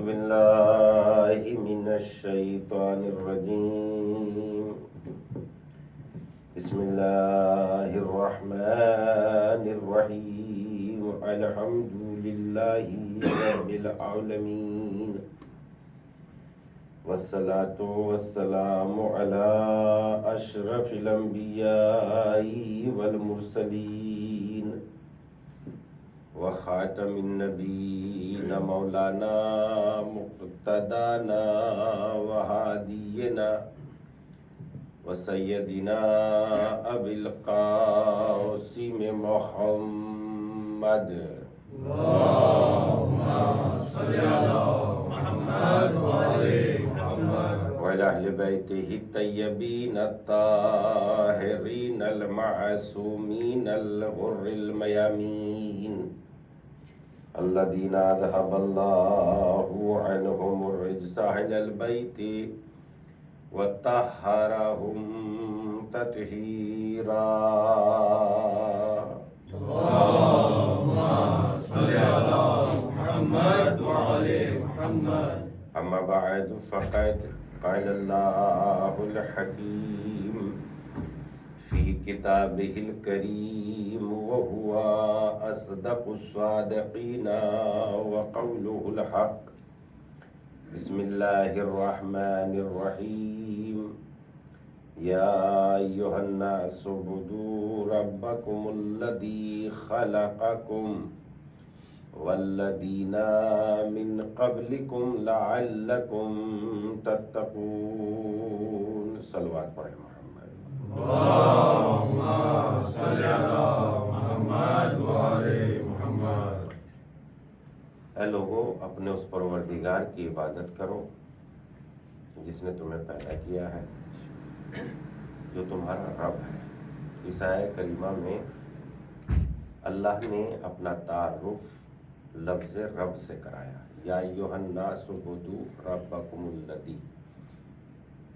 باللہ من الشیطان الرجیم بسم اللہ الرحمن الرحیم الحمد للہ رب العالمین والصلاة والسلام علی اشرف الانبیاء والمرسلین وخاتم النبیین مولانا مقتدانا وہادینا وسیدنا ابی القاسم محمد اللہم صلی علی محمد وعلی محمد وعلی اہل بیتہ الطیبین الطاہرین المعصومین الغر المیامین الذین اذهب اللہ عنہم الرجس اہل البیت وطہرہم تطہیرا اللہم صلی علی محمد وعلی محمد اما بعد فقد قال اللہ الحکیم فی کتابہ الکریم وهو اصدق الصادقین وقولہ الحق بسم اللہ الرحمن الرحیم یا ایہا الناس اعبدوا ربکم الذی خلقکم والذین من قبلکم لعلکم تتقون صلوات پڑھیں محمد اللہم صلی علی محمد وعلی محمد اے لوگو اپنے اس پروردگار کی عبادت کرو جس نے تمہیں پیدا کیا ہے جو تمہارا رب ہے۔ اس آیہ کریمہ میں اللہ نے اپنا تعارف لفظ رب سے کرایا، یا ایھا الناس اعبدوا ربکم الذی،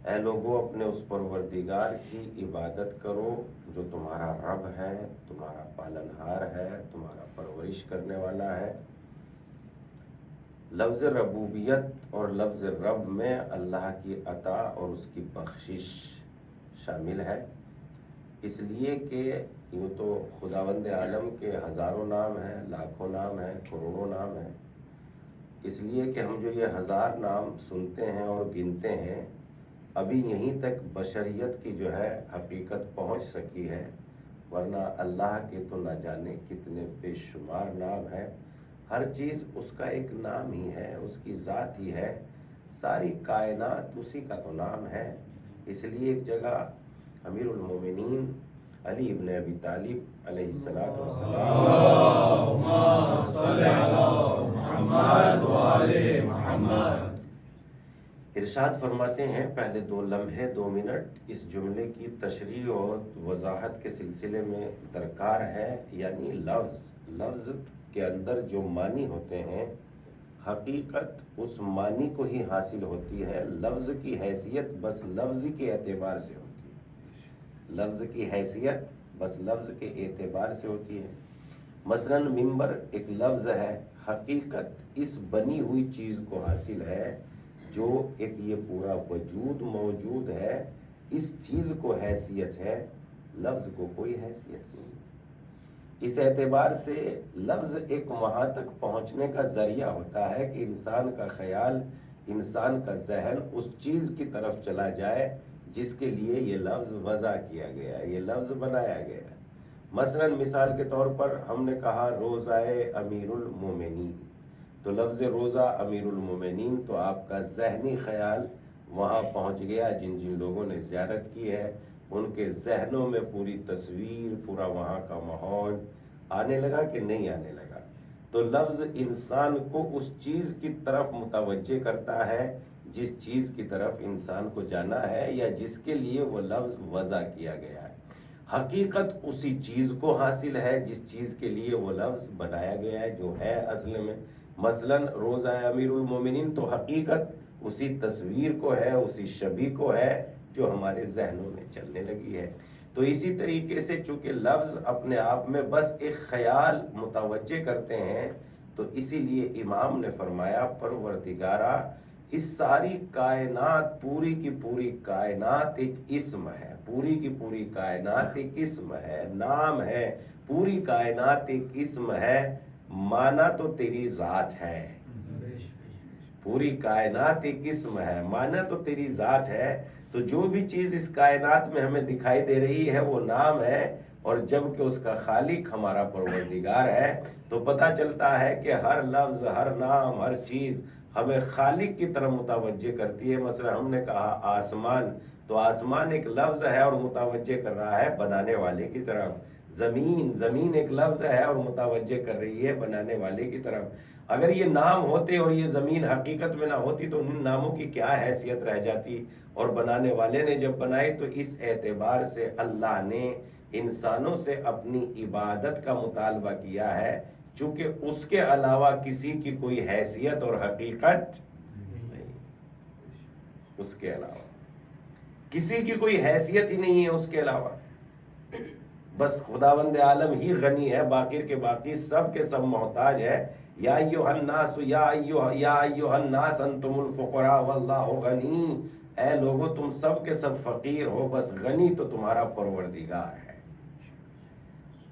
اے لوگو اپنے اس پروردگار کی عبادت کرو جو تمہارا رب ہے، تمہارا پالنہار ہے، تمہارا پرورش کرنے والا ہے۔ لفظ ربوبیت اور لفظ رب میں اللہ کی عطا اور اس کی بخشش شامل ہے، اس لیے کہ یوں تو خداوند عالم کے ہزاروں نام ہیں، لاکھوں نام ہیں، کروڑوں نام ہیں، اس لیے کہ ہم جو یہ ہزار نام سنتے ہیں اور گنتے ہیں ابھی یہیں تک بشریت کی جو ہے حقیقت پہنچ سکی ہے، ورنہ اللہ کے تو نہ جانے کتنے بے شمار نام ہیں۔ ہر چیز اس کا ایک نام ہی ہے، اس کی ذات ہی ہے، ساری کائنات اسی کا تو نام ہے۔ اس لیے ایک جگہ امیر المومنین علی ابن ابی طالب علیہ الصلوۃ والسلام اللہم صلی علی محمد وعلی محمد ارشاد فرماتے ہیں، پہلے 2 لمحے 2 منٹ اس جملے کی تشریح اور وضاحت کے سلسلے میں درکار ہے، یعنی لفظ کے اندر جو معنی ہوتے ہیں حقیقت اس معنی کو ہی حاصل ہوتی ہے، لفظ کی حیثیت بس لفظ کے اعتبار سے ہوتی ہے، لفظ کی حیثیت بس لفظ کے اعتبار سے ہوتی ہے۔ مثلا ممبر ایک لفظ ہے، حقیقت اس بنی ہوئی چیز کو حاصل ہے جو ایک یہ پورا وجود موجود ہے، اس چیز کو حیثیت ہے، لفظ کو کوئی حیثیت نہیں۔ اس اعتبار سے لفظ ایک وہاں تک پہنچنے کا ذریعہ ہوتا ہے کہ انسان کا خیال، انسان کا ذہن اس چیز کی طرف چلا جائے جس کے لیے یہ لفظ وضع کیا گیا ہے، یہ لفظ بنایا گیا ہے۔ مثلا مثال کے طور پر ہم نے کہا روزہ امیر المومنین، تو لفظ روزہ امیر المومنین تو آپ کا ذہنی خیال وہاں پہنچ گیا، جن جن لوگوں نے زیارت کی ہے ان کے ذہنوں میں پوری تصویر، پورا وہاں کا ماحول آنے لگا کہ نہیں آنے لگا۔ تو لفظ انسان کو اس چیز کی طرف متوجہ کرتا ہے جس چیز کی طرف انسان کو جانا ہے یا جس کے لیے وہ لفظ وضع کیا گیا ہے۔ حقیقت اسی چیز کو حاصل ہے جس چیز کے لیے وہ لفظ بنایا گیا ہے، جو ہے اصل میں مثلا روزہ امیر المومنین تو حقیقت اسی تصویر کو ہے، اسی شبیہ کو ہے جو ہمارے ذہنوں میں چلنے لگی ہے۔ تو اسی طریقے سے چونکہ لفظ اپنے آپ میں بس ایک خیال متوجہ کرتے ہیں، تو اسی لیے امام نے فرمایا پروردگارا اس ساری کائنات، پوری کی پوری کائنات ایک اسم ہے، پوری کی پوری کائنات ایک اسم ہے، نام ہے، پوری کائنات ایک اسم ہے، مانا تو تیری ذات ہے۔ پوری کائنات ایک اسم ہے، مانا تو تیری ذات ہے۔ تو جو بھی چیز اس کائنات میں ہمیں دکھائی دے رہی ہے وہ نام ہے، اور جب کہ اس کا خالق ہمارا پروردگار ہے تو پتہ چلتا ہے کہ ہر لفظ، ہر نام، ہر چیز ہمیں خالق کی طرف متوجہ کرتی ہے۔ مثلا ہم نے کہا آسمان، تو آسمان ایک لفظ ہے اور متوجہ کر رہا ہے بنانے والے کی طرف۔ زمین، زمین ایک لفظ ہے اور متوجہ کر رہی ہے بنانے والے کی طرف۔ اگر یہ نام ہوتے اور یہ زمین حقیقت میں نہ ہوتی تو ان ناموں کی کیا حیثیت رہ جاتی؟ اور بنانے والے نے جب بنائی تو اس اعتبار سے اللہ نے انسانوں سے اپنی عبادت کا مطالبہ کیا ہے، چونکہ اس کے علاوہ کسی کی کوئی حیثیت اور حقیقت نہیں، اس کے علاوہ کسی کی کوئی حیثیت ہی نہیں ہے اس کے علاوہ۔ بس خداوند عالم ہی غنی ہے، باقی کے باقی سب کے سب محتاج ہے۔ یا ایھا الناس یا ایھا الناس انتم الفقراء واللہ غنی، اے لوگو تم سب کے سب فقیر ہو، بس غنی تو تمہارا پروردگار ہے۔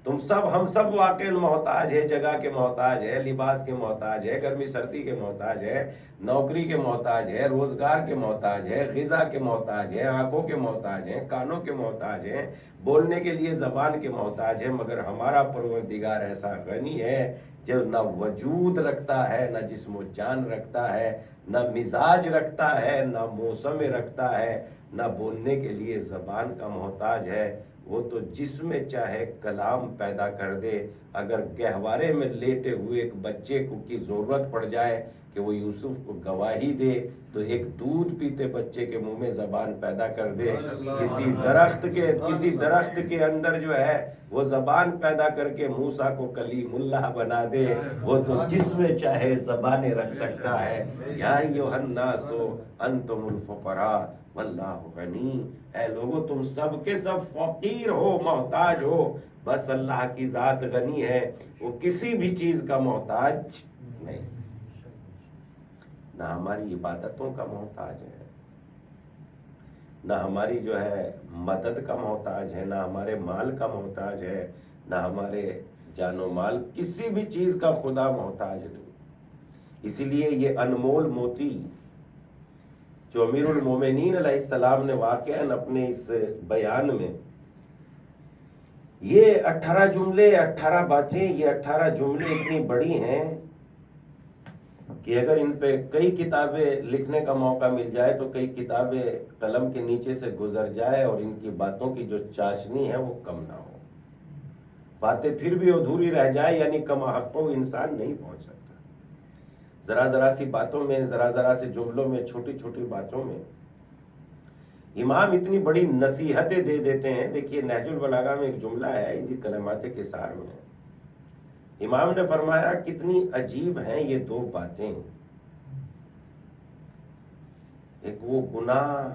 تم سب، ہم سب واقعی محتاج ہے، جگہ کے محتاج ہے، لباس کے محتاج ہے، گرمی سردی کے محتاج ہے، نوکری کے محتاج ہے، روزگار کے محتاج ہے، غذا کے محتاج ہے، آنکھوں کے محتاج ہیں، کانوں کے محتاج ہیں، بولنے کے لیے زبان کے محتاج ہے، مگر ہمارا پروردگار ایسا غنی ہے جو نہ وجود رکھتا ہے، نہ جسم و جان رکھتا ہے، نہ مزاج رکھتا ہے، نہ موسم رکھتا ہے، نہ بولنے کے لیے زبان کا محتاج ہے۔ وہ تو جس میں چاہے کلام پیدا کر دے۔ اگر گہوارے میں لیٹے ہوئے ایک بچے کو کی ضرورت پڑ جائے کہ وہ یوسف کو گواہی دے تو ایک دودھ پیتے بچے کے منہ میں زبان پیدا کر دے۔ کسی درخت کے اندر جو ہے وہ زبان پیدا کر کے موسیٰ کو کلیم اللہ بنا دے، وہ تو جس میں چاہے زبانیں رکھ سکتا ہے۔ یا ایھا الناس انتم الفقراء واللہ غنی، اے لوگو تم سب کے سب فقیر ہو، محتاج ہو، بس اللہ کی ذات غنی ہے، وہ کسی بھی چیز کا محتاج نہیں، نہ ہماری عبادتوں کا محتاج ہے، نہ ہماری جو ہے مدد کا محتاج ہے، نہ ہمارے مال کا محتاج ہے، نہ ہمارے جان و مال، کسی بھی چیز کا خدا محتاج نہیں۔ اسی لیے یہ انمول موتی جو امیر المومنین علیہ السلام نے واقعاً اپنے اس بیان میں یہ 18 جملے، 18 باتیں، یہ 18 جملے اتنی بڑی ہیں کہ اگر ان پہ کئی کتابیں لکھنے کا موقع مل جائے تو کئی کتابیں قلم کے نیچے سے گزر جائے اور ان کی باتوں کی جو چاشنی ہے وہ کم نہ ہو، باتیں پھر بھی ادھوری رہ جائے، یعنی کم حق کو انسان نہیں پہنچ سکتا۔ ذرا سی باتوں میں، ذرا سے جملوں میں، چھوٹی چھوٹی باتوں میں امام اتنی بڑی نصیحتیں دے دیتے ہیں۔ دیکھیے نہج البلاغہ میں ایک جملہ ہے، انہی کلمات کثار میں امام نے فرمایا کتنی عجیب ہیں یہ دو باتیں، ایک وہ گناہ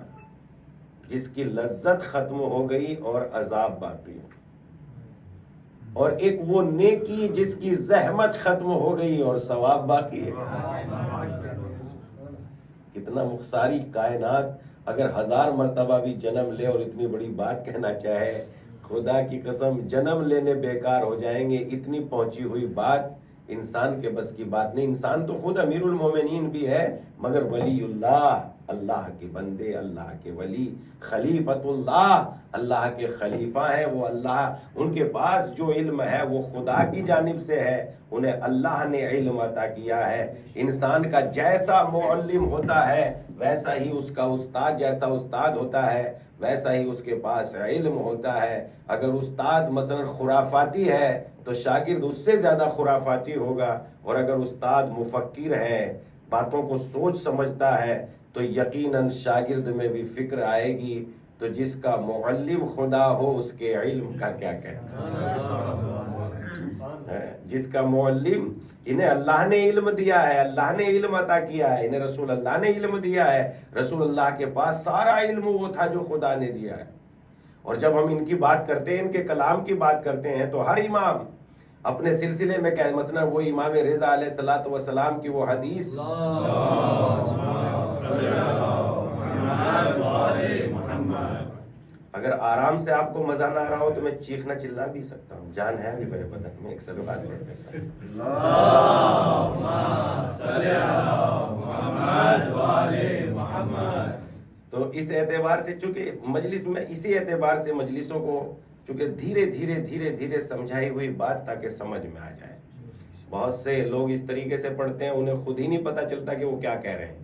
جس کی لذت ختم ہو گئی اور عذاب باقی، اور ایک وہ نیکی جس کی زحمت ختم ہو گئی اور ثواب باقی ہے۔ کتنا مختصری کائنات اگر 1000 مرتبہ بھی جنم لے اور اتنی بڑی بات کہنا چاہے، خدا کی قسم جنم لینے بیکار ہو جائیں گے، اتنی پہنچی ہوئی بات انسان کے بس کی بات نہیں۔ انسان تو خود امیر المومنین بھی ہے، مگر ولی اللہ، اللہ کے بندے، اللہ کے ولی، خلیفۃ اللہ، اللہ کے خلیفہ ہیں وہ، اللہ ان کے پاس جو علم ہے وہ خدا کی جانب سے ہے، انہیں اللہ نے علم عطا کیا ہے۔ انسان کا جیسا معلم ہوتا ہے ویسا ہی اس کا استاد، جیسا استاد ہوتا ہے ویسا ہی اس کے پاس علم ہوتا ہے۔ اگر استاد مثلا خرافاتی ہے تو شاگرد اس سے زیادہ خرافاتی ہوگا، اور اگر استاد مفکر ہے، باتوں کو سوچ سمجھتا ہے، تو یقیناً شاگرد میں بھی فکر آئے گی۔ تو جس کا معلم خدا ہو اس کے علم کا کیا کہنا، جس کا معلم، انہیں اللہ نے علم دیا ہے، اللہ نے علم عطا کیا ہے، انہیں رسول اللہ نے علم دیا ہے، رسول اللہ کے پاس سارا علم وہ تھا جو خدا نے دیا ہے۔ اور جب ہم ان کی بات کرتے ہیں، ان کے کلام کی بات کرتے ہیں، تو ہر امام اپنے سلسلے میں کیا مثلا وہ امام رضا علیہ الصلوۃ والسلام کی وہ حدیث، اگر آرام سے آپ کو مزہ نہ آ رہا ہو تو میں چیخنا چلا بھی سکتا ہوں، جان ہے ابھی میرے بدن میں، ایک سلوات پڑھتے ہیں تو اس اعتبار سے چونکہ مجلس میں اسی اعتبار سے مجلسوں کو چونکہ دھیرے دھیرے دھیرے دھیرے سمجھائی ہوئی بات تاکہ سمجھ میں آ جائے. بہت سے لوگ اس طریقے سے پڑھتے ہیں انہیں خود ہی نہیں پتہ چلتا کہ وہ کیا کہہ رہے ہیں،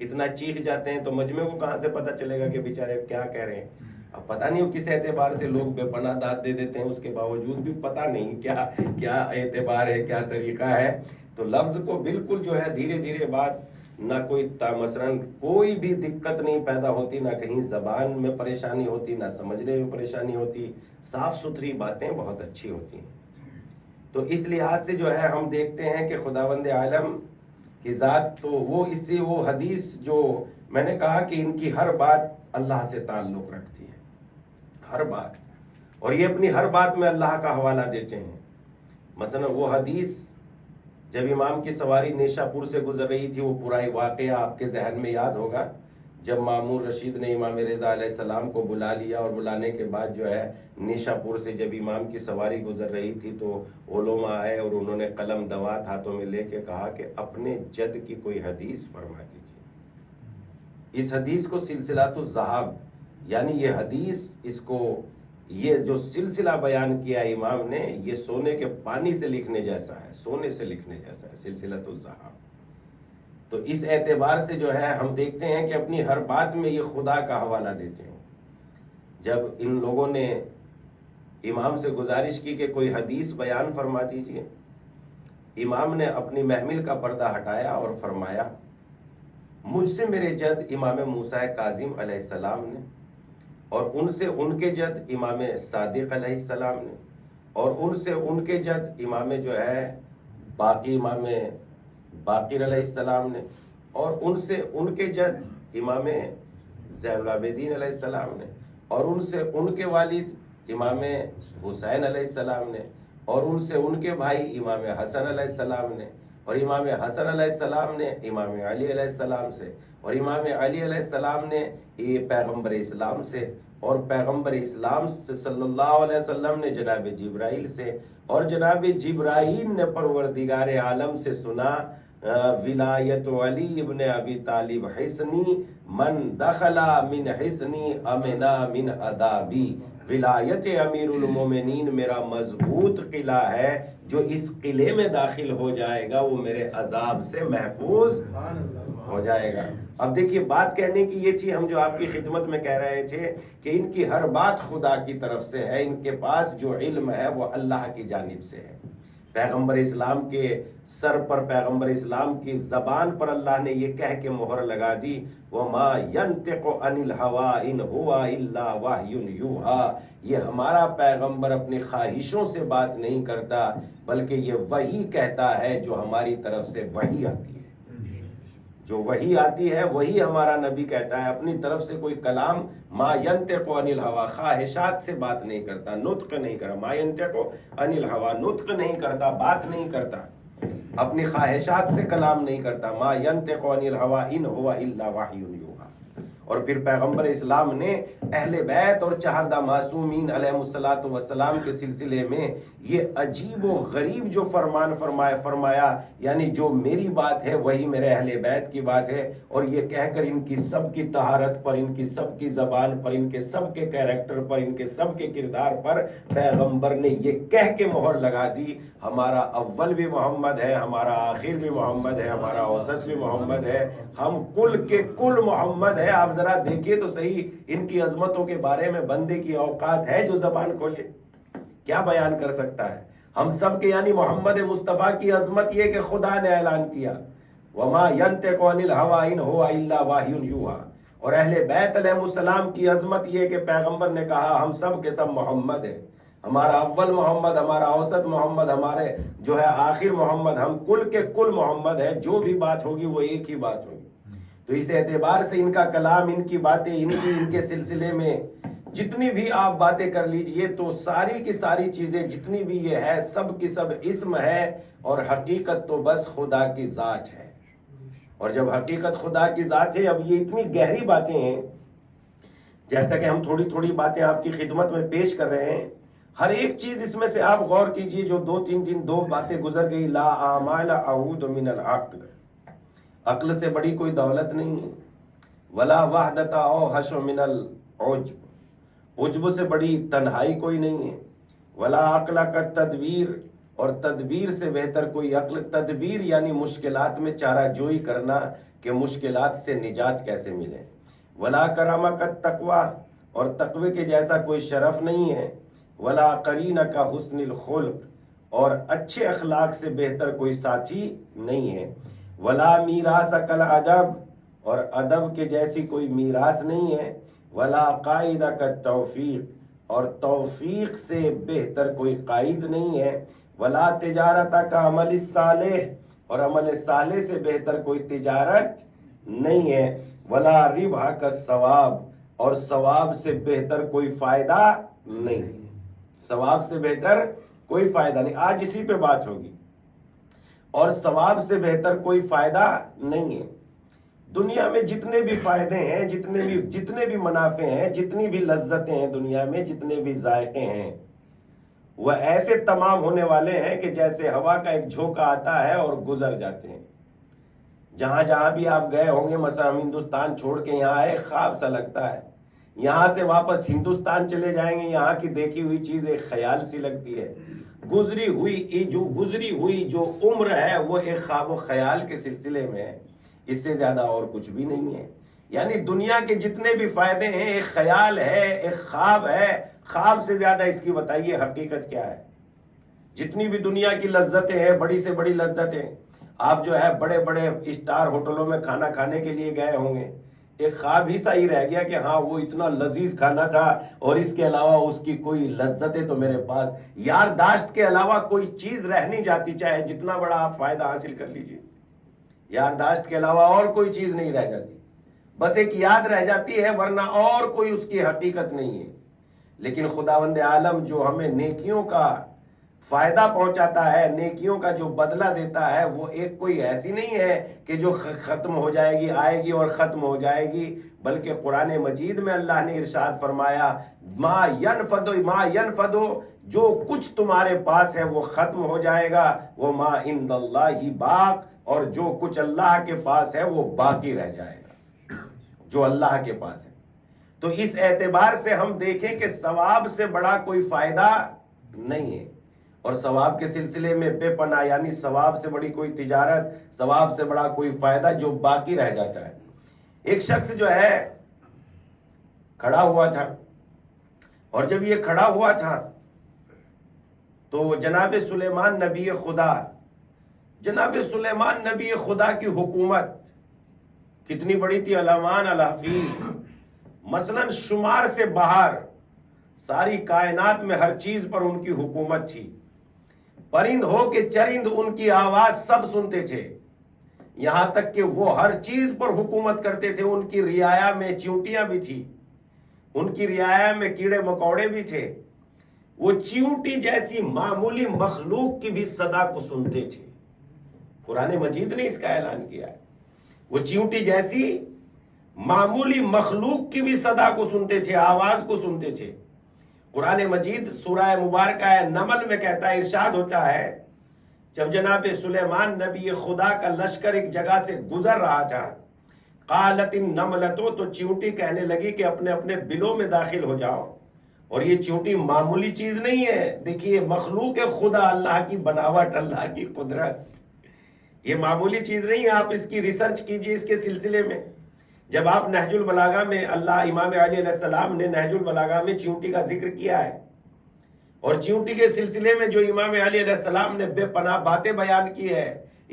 اتنا چیخ جاتے ہیں تو مجمع کو کہاں سے پتہ چلے گا کہ بیچارے کیا کہہ رہے ہیں. اب پتہ نہیں کس اعتبار سے لوگ بے پناہ داد دے دیتے ہیں، اس کے باوجود بھی پتہ نہیں کیا کیا اعتبار ہے، کیا طریقہ ہے. تو لفظ کو بالکل جو ہے دھیرے دھیرے بات، نہ کوئی مثلاً کوئی بھی دقت نہیں پیدا ہوتی، نہ کہیں زبان میں پریشانی ہوتی، نہ سمجھنے میں پریشانی ہوتی، صاف ستھری باتیں بہت اچھی ہوتی ہیں. تو اس لحاظ سے جو ہے ہم دیکھتے ہیں کہ خداوند عالم کی ذات تو وہ اس سے وہ حدیث جو میں نے کہا کہ ان کی ہر بات اللہ سے تعلق رکھتی ہے، ہر بات، اور یہ اپنی ہر بات میں اللہ کا حوالہ دیتے ہیں. مثلا وہ حدیث جب امام کی سواری نیشا پور سے گزر رہی تھی، وہ پورا واقعہ آپ کے ذہن میں یاد ہوگا، جب مامور رشید نے امام رضا علیہ السلام کو بلا لیا اور بلانے کے بعد جو ہے نیشا پور سے جب امام کی سواری گزر رہی تھی تو علماء آئے اور انہوں نے قلم دوات ہاتھوں میں لے کے کہا کہ اپنے جد کی کوئی حدیث فرما دیجیے. اس حدیث کو سلسلۃ الذہب، یعنی یہ حدیث، اس کو یہ جو سلسلہ بیان کیا امام نے، یہ سونے کے پانی سے لکھنے جیسا ہے، سونے سے لکھنے جیسا ہے، سلسلۃ الذہب. تو اس اعتبار سے جو ہے ہم دیکھتے ہیں کہ اپنی ہر بات میں یہ خدا کا حوالہ دیتے ہیں. جب ان لوگوں نے امام سے گزارش کی کہ کوئی حدیث بیان فرما دیجیے، امام نے اپنی محمل کا پردہ ہٹایا اور فرمایا مجھ سے میرے جد امام موسیٰ کاظم علیہ السلام نے، اور ان سے ان کے جد امام صادق علیہ السلام نے، اور ان سے ان کے جد امام جو ہے باقی امام باقر علیہ السلام نے، اور ان سے ان کے جد امام زین العابدین علیہ السلام نے، اور ان سے ان کے والد امام حسین علیہ السلام نے، اور ان سے ان کے بھائی امام حسن علیہ السلام نے، اور امام حسن علیہ السلام نے امام علی علیہ السلام سے، اور امام علی علیہ السلام نے یہ پیغمبر اسلام سے، اور پیغمبر اسلام سے صلی اللہ علیہ وسلم نے جناب جبرائیل سے، اور جناب جبرائیل نے پروردگار عالم سے سنا ولایت علی ابن ابی طالب حسنی من دخلا من حسنی امنا من عذابی. ولایت امیر المومنین میرا مضبوط قلعہ ہے، جو اس قلعے میں داخل ہو جائے گا وہ میرے عذاب سے محفوظ ہو جائے گا. اب دیکھیے بات کہنے کی یہ تھی، ہم جو آپ کی خدمت میں کہہ رہے تھے کہ ان کی ہر بات خدا کی طرف سے ہے، ان کے پاس جو علم ہے وہ اللہ کی جانب سے ہے. پیغمبر اسلام کے سر پر، پیغمبر اسلام کی زبان پر اللہ نے یہ کہہ کے مہر لگا دی وَمَا يَنْتِقُ عَنِ الْهَوَىٰ إِنْ هُوَ إِلَّا وَحْيٌ يُوحَىٰ. یہ ہمارا پیغمبر اپنی خواہشوں سے بات نہیں کرتا، بلکہ یہ وحی کہتا ہے جو ہماری طرف سے وحی آتی ہے. جو وحی آتی ہے وہی ہمارا نبی کہتا ہے، اپنی طرف سے کوئی کلام ما ینطق عن الہوا، خواہشات سے بات نہیں کرتا، نطق نہیں کرتا. ما ینطق عن الہوا، نطق نہیں کرتا، بات نہیں کرتا، اپنی خواہشات سے کلام نہیں کرتا. ما ینطق عن الہوا ان هو الا وحی یوحی. اور پھر پیغمبر اسلام نے اہل بیت اور چہردہ معصومین علیہ الصلوۃ والسلام کے سلسلے میں یہ عجیب و غریب جو فرمان فرمایا یعنی جو میری بات ہے وہی میرے اہل بیت کی بات ہے. اور یہ کہہ کر ان کی سب کی طہارت پر، ان کی سب کی زبان پر، ان کے سب کے کیریکٹر پر، ان کے سب کے کردار پر پیغمبر نے یہ کہہ کے مہر لگا دی ہمارا اول بھی محمد ہے، ہمارا آخر بھی محمد ہے، ہمارا اوسط بھی محمد ہے، ہم کل کے کل محمد ہے. آپ ذرا دیکھیے تو صحیح ان کی عظمتوں کے بارے میں بندے کی اوقات ہے جو زبان کھولے کیا بیان کر سکتا ہے. ہم سب کے یعنی محمد مصطفیٰ کی عظمت یہ کہ خدا نے اعلان کیا وما ينطق عن الهوى ان هو الا وحی یوحی. اور اہل بیت علیہ السلام کی عظمت یہ کہ پیغمبر نے کہا ہم سب کے سب محمد ہیں، ہمارا اول محمد، ہمارا اوسط محمد، ہمارے جو ہے آخر محمد، ہم کل کے کل محمد ہیں. جو بھی بات ہوگی وہ ایک ہی بات ہوگی. تو اس اعتبار سے ان کا کلام، ان کی باتیں، ان کے سلسلے میں جتنی بھی آپ باتیں کر لیجئے تو ساری کی ساری چیزیں جتنی بھی یہ ہے سب کی سب اسم ہے، اور حقیقت تو بس خدا کی ذات ہے۔ اور جب حقیقت خدا کی ذات ہے، اب یہ اتنی گہری باتیں ہیں، جیسا کہ ہم تھوڑی تھوڑی باتیں آپ کی خدمت میں پیش کر رہے ہیں، ہر ایک چیز اس میں سے آپ غور کیجئے، جو 2-3 دن 2 باتیں گزر گئی، لا اعمال اعود من العقل، عقل سے بڑی کوئی دولت نہیں ہے، ولا وحدت اوحش من العجب، عجب سے بڑی تنہائی کوئی نہیں ہے، ولا عقل کا تدبیر، اور تدبیر سے بہتر کوئی عقل، تدبیر یعنی مشکلات میں چارہ جوئی کرنا کہ مشکلات سے نجات کیسے ملے، ولا کرامہ کا تقوی، اور تقوی کے جیسا کوئی شرف نہیں ہے، ولا قرین کا حسن الخلق، اور اچھے اخلاق سے بہتر کوئی ساتھی نہیں ہے، ولا میراث کل ادب، اور ادب کے جیسی کوئی میراث نہیں ہے، ولا قائد کا توفیق، اور توفیق سے بہتر کوئی قائد نہیں ہے، ولا تجارت کا عمل الصالح، اور عمل صالح سے بہتر کوئی تجارت نہیں ہے، ولا ربح کا ثواب، اور ثواب سے بہتر کوئی فائدہ نہیں، ثواب سے بہتر کوئی فائدہ نہیں، آج اسی پہ بات ہوگی، اور ثواب سے بہتر کوئی فائدہ نہیں ہے۔ دنیا میں جتنے بھی فائدے ہیں، جتنے بھی منافع ہیں، جتنی بھی لذتیں ہیں دنیا میں، جتنے بھی ذائقے ہیں، وہ ایسے تمام ہونے والے ہیں کہ جیسے ہوا کا ایک جھونکا آتا ہے اور گزر جاتے ہیں۔ جہاں جہاں بھی آپ گئے ہوں گے، مثلا ہم ہندوستان چھوڑ کے یہاں آئے، خواب سا لگتا ہے، یہاں سے واپس ہندوستان چلے جائیں گے، یہاں کی دیکھی ہوئی چیز ایک خیال سی لگتی ہے، گزری ہوئی جو عمر ہے وہ ایک خواب و خیال کے سلسلے میں ہے، اس سے زیادہ اور کچھ بھی نہیں ہے۔ یعنی دنیا کے جتنے بھی فائدے ہیں ایک خیال ہے، ایک خواب ہے، خواب سے زیادہ اس کی بتائیے حقیقت کیا ہے۔ جتنی بھی دنیا کی لذتیں ہیں، بڑی سے بڑی لذتیں، آپ جو ہے بڑے بڑے اسٹار ہوٹلوں میں کھانا کھانے کے لیے گئے ہوں گے، ایک خواب ہی سا ہی رہ گیا کہ ہاں وہ اتنا لذیذ کھانا تھا، اور اس کے علاوہ اس کی کوئی لذتیں تو میرے پاس، یادداشت کے علاوہ کوئی چیز رہ نہیں جاتی، چاہے جتنا بڑا آپ فائدہ حاصل کر لیجئے، یادداشت کے علاوہ اور کوئی چیز نہیں رہ جاتی، بس ایک یاد رہ جاتی ہے، ورنہ اور کوئی اس کی حقیقت نہیں ہے۔ لیکن خداوند عالم جو ہمیں نیکیوں کا فائدہ پہنچاتا ہے، نیکیوں کا جو بدلہ دیتا ہے، وہ ایک کوئی ایسی نہیں ہے کہ جو ختم ہو جائے گی، آئے گی اور ختم ہو جائے گی، بلکہ قرآن مجید میں اللہ نے ارشاد فرمایا، ما ینفد، جو کچھ تمہارے پاس ہے وہ ختم ہو جائے گا، وہ ما عند اللہ باق، اور جو کچھ اللہ کے پاس ہے وہ باقی رہ جائے گا، جو اللہ کے پاس ہے۔ تو اس اعتبار سے ہم دیکھیں کہ ثواب سے بڑا کوئی فائدہ نہیں ہے، اور ثواب کے سلسلے میں بے پناہ، یعنی ثواب سے بڑی کوئی تجارت، ثواب سے بڑا کوئی فائدہ جو باقی رہ جاتا ہے۔ ایک شخص جو ہے کھڑا ہوا تھا، اور جب یہ کھڑا ہوا تھا تو جناب سلیمان نبی خدا کی حکومت کتنی بڑی تھی، الامان الحفیظ، مثلا شمار سے باہر ساری کائنات میں ہر چیز پر ان کی حکومت تھی، پرند ہو کہ چرند ان کی آواز سب سنتے تھے، یہاں تک کہ وہ ہر چیز پر حکومت کرتے تھے، ان کی رعایا میں چیونٹیاں بھی تھی، ان کی رعایا میں کیڑے مکوڑے بھی تھے، وہ چیونٹی جیسی معمولی مخلوق کی بھی صدا کو سنتے تھے۔ قرآن مجید نے اس کا اعلان کیا ہے، وہ چیونٹی جیسی معمولی مخلوق کی بھی صدا کو سنتے تھے، آواز کو سنتے تھے۔ قرآن مجید سورہ مبارکہ نمل میں کہتا ہے، ارشاد ہوتا ہے، جب جناب سلیمان نبی خدا کا لشکر ایک جگہ سے گزر رہا تھا، قالت النملۃ، تو چیونٹی کہنے لگی کہ اپنے اپنے بلوں میں داخل ہو جاؤ، اور یہ چیونٹی معمولی چیز نہیں ہے، دیکھیے مخلوق خدا، اللہ کی بناوٹ، اللہ کی قدرت، یہ معمولی چیز نہیں ہے، آپ اس کی ریسرچ کیجئے اس کے سلسلے میں۔ جب آپ نہج البلاغہ میں، امام علی علیہ السلام نے نہج البلاغہ میں چیونٹی کا ذکر کیا ہے، اور چیونٹی کے سلسلے میں جو امام علی علیہ السلام نے بے پناہ باتیں بیان کی ہے،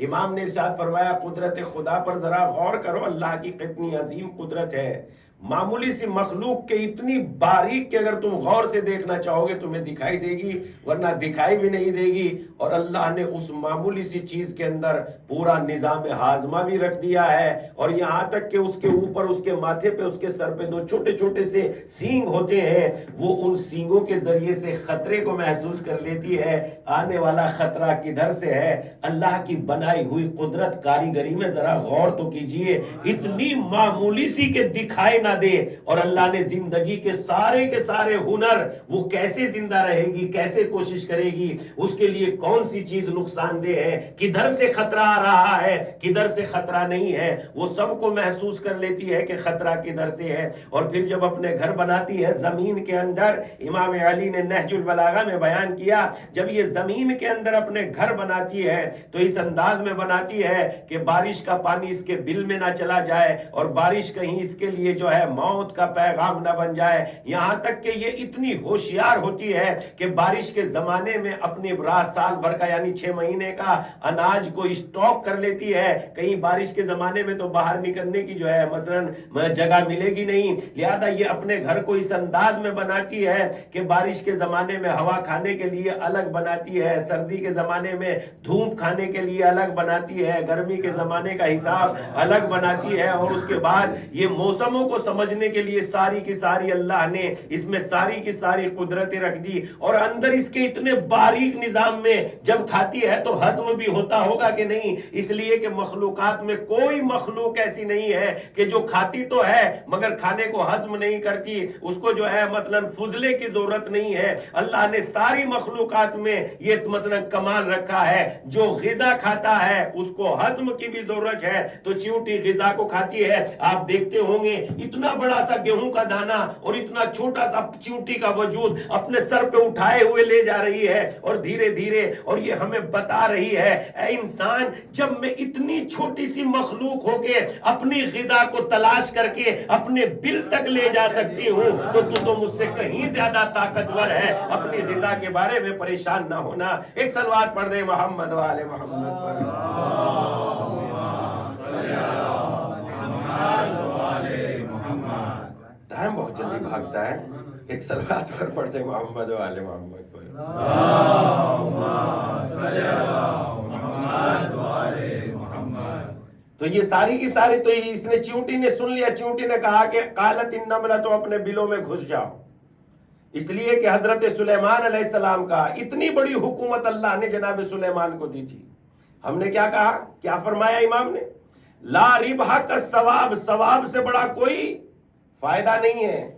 امام نے ارشاد فرمایا قدرت خدا پر ذرا غور کرو، اللہ کی کتنی عظیم قدرت ہے، معمولی سی مخلوق کے اتنی باریک کہ اگر تم غور سے دیکھنا چاہو گے تمہیں دکھائی دے گی، ورنہ دکھائی بھی نہیں دے گی، اور اللہ نے اس معمولی سی چیز کے اندر پورا نظام ہاضمہ بھی رکھ دیا ہے، اور یہاں تک کہ اس کے اوپر، اس کے ماتھے پہ، اس کے سر پہ 2 چھوٹے چھوٹے سے سینگ ہوتے ہیں، وہ ان سینگوں کے ذریعے سے خطرے کو محسوس کر لیتی ہے، آنے والا خطرہ کدھر سے ہے۔ اللہ کی بنائی ہوئی قدرت، کاریگری میں ذرا غور تو کیجئے، اتنی معمولی سی کہ دکھائی نہ دے، اور اللہ نے زندگی کے سارے ہنر، وہ کیسے زندہ رہے گی، کیسے کوشش کرے گی، اس کے لیے کون سی چیز نقصان دہ ہے، کدھر سے خطرہ آ رہا ہے، کدھر سے خطرہ نہیں ہے، وہ سب کو محسوس کر لیتی ہے کہ خطرہ کدھر سے ہے۔ اور پھر جب اپنے گھر بناتی ہے زمین کے اندر، امام علی نے نہج البلاغہ میں بیان کیا، جب یہ زمین کے اندر اپنے گھر بناتی ہے تو اس انداز میں بناتی ہے کہ بارش کا پانی اس کے بل میں نہ چلا جائے، اور بارش کہیں اس کے لیے جو ہے موت کا پیغام نہ بن جائے۔ یہاں تک کہ یہ اتنی ہوشیار ہوتی ہے کہ بارش کے زمانے میں اپنی سال بھر کا یعنی 6 مہینے کا اناج کو اسٹاک کر لیتی ہے، کہیں بارش کے زمانے میں تو باہر نکلنے کی جو ہے مثلا جگہ ملے گی نہیں، لہذا یہ اپنے گھر کو اس انداز میں بناتی ہے کہ بارش کے زمانے میں ہوا کھانے کے لیے الگ بناتی ہے، سردی کے زمانے میں دھوپ کھانے کے لیے الگ بناتی ہے، گرمی کے زمانے کا حساب الگ بناتی ہے، اور اس کے بعد یہ موسموں کو سمجھنے کے لیے ساری کی ساری اللہ نے اس میں ساری کی ساری قدرتیں رکھ دی، اور اندر اس کے اتنے باریک نظام میں جب کھاتی ہے تو ہضم بھی ہوتا ہوگا کہ نہیں، اس لیے کہ مخلوقات میں کوئی مخلوق ایسی نہیں ہے کہ جو کھاتی تو ہے مگر کھانے کو ہضم نہیں کرتی، اس کو جو ہے مثلا فضلے کی ضرورت نہیں ہے۔ اللہ نے ساری مخلوقات میں یہ مثلا کمال رکھا ہے، جو غذا کھاتا ہے اس کو ہضم کی بھی ضرورت ہے، تو چیونٹی غذا کو کھاتی ہے، آپ دیکھتے ہوں گے اتنا بڑا سا گیہوں کا دانا اور اتنا چھوٹا سا چیونٹی کا وجود اپنے سر پہ اٹھائے ہوئے لے جا رہی ہے، اور دھیرے دھیرے، اور یہ ہمیں بتا رہی ہے اے انسان، جب میں اتنی چھوٹی سی مخلوق ہو کے اپنی غذا کو تلاش کر کے اپنے بل تک لے جا سکتی ہوں، تو مجھ سے کہیں زیادہ طاقتور ہے۔ اپنی غذا کے بارے میں پریشان نہ ہونا۔ ایک صلوات پڑھ دے محمد وآل محمد پر۔ ٹائم بہت جلدی بھاگتا ہے، ایک صلوات پر پڑھتے محمد وآل محمد پر۔ تو یہ ساری کی ساری، تو اس نے چیونٹی نے سن لیا، چیونٹی نے کہا کہ قالت النملہ، تو اپنے بلوں میں گھس جاؤ، اس لیے کہ حضرت سلیمان علیہ السلام کا اتنی بڑی حکومت اللہ نے جناب سلیمان کو دی تھی۔ ہم نے کیا کہا، کیا فرمایا امام نے، لا ربح کا ثواب، ثواب سے بڑا کوئی فائدہ نہیں ہے۔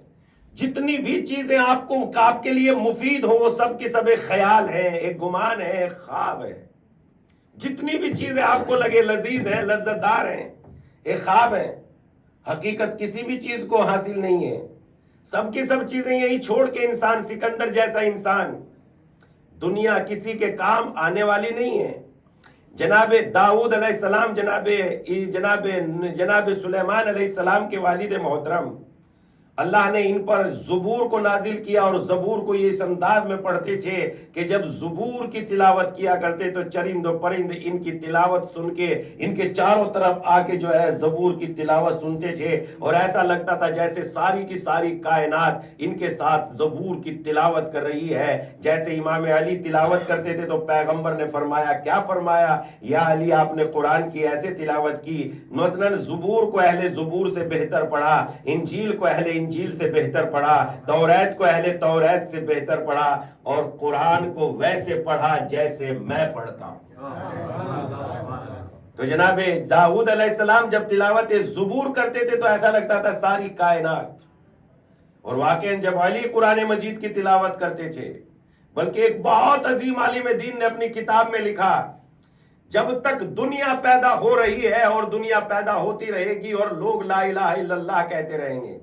جتنی بھی چیزیں آپ کے لیے مفید ہو، وہ سب کی سب ایک خیال ہے، ایک گمان ہے، ایک خواب ہے۔ جتنی بھی چیزیں آپ کو لگے لذیذ ہیں، لذت دار ہیں، ایک خواب ہے، حقیقت کسی بھی چیز کو حاصل نہیں ہے۔ سب کی سب چیزیں یہی چھوڑ کے انسان، سکندر جیسا انسان، دنیا کسی کے کام آنے والی نہیں ہے۔ جناب داؤد علیہ السلام، جناب سلیمان علیہ السلام کے والد محترم، اللہ نے ان پر زبور کو نازل کیا، اور زبور کو یہ اس انداز میں پڑھتے تھے کہ جب زبور کی تلاوت کیا کرتے تو چرند و پرند ان کی تلاوت سن کے ان کے چاروں طرف آ کے جو ہے زبور کی تلاوت سنتے تھے، اور ایسا لگتا تھا جیسے ساری کی ساری کائنات ان کے ساتھ زبور کی تلاوت کر رہی ہے۔ جیسے امام علی تلاوت کرتے تھے تو پیغمبر نے فرمایا، کیا فرمایا، یا علی آپ نے قرآن کی ایسے تلاوت کی، مثلا زبور کو اہل زبور سے بہتر پڑھا، انجیل کو اہل انجیل سے بہتر پڑھا، توریت کو اہل توریت سے بہتر پڑھا، اور قرآن کو ویسے پڑھا جیسے میں پڑھتا ہوں۔ تو جناب داؤد علیہ السلام جب تلاوت زبور کرتے تھے تو ایسا لگتا تھا ساری کائنات، اور واقعاً جب علی قرآن مجید کی تلاوت کرتے تھے، بلکہ ایک بہت عظیم عالم دین نے اپنی کتاب میں لکھا، جب تک دنیا پیدا ہو رہی ہے اور دنیا پیدا ہوتی رہے گی اور لوگ لا الہ الا اللہ کہتے رہیں گے،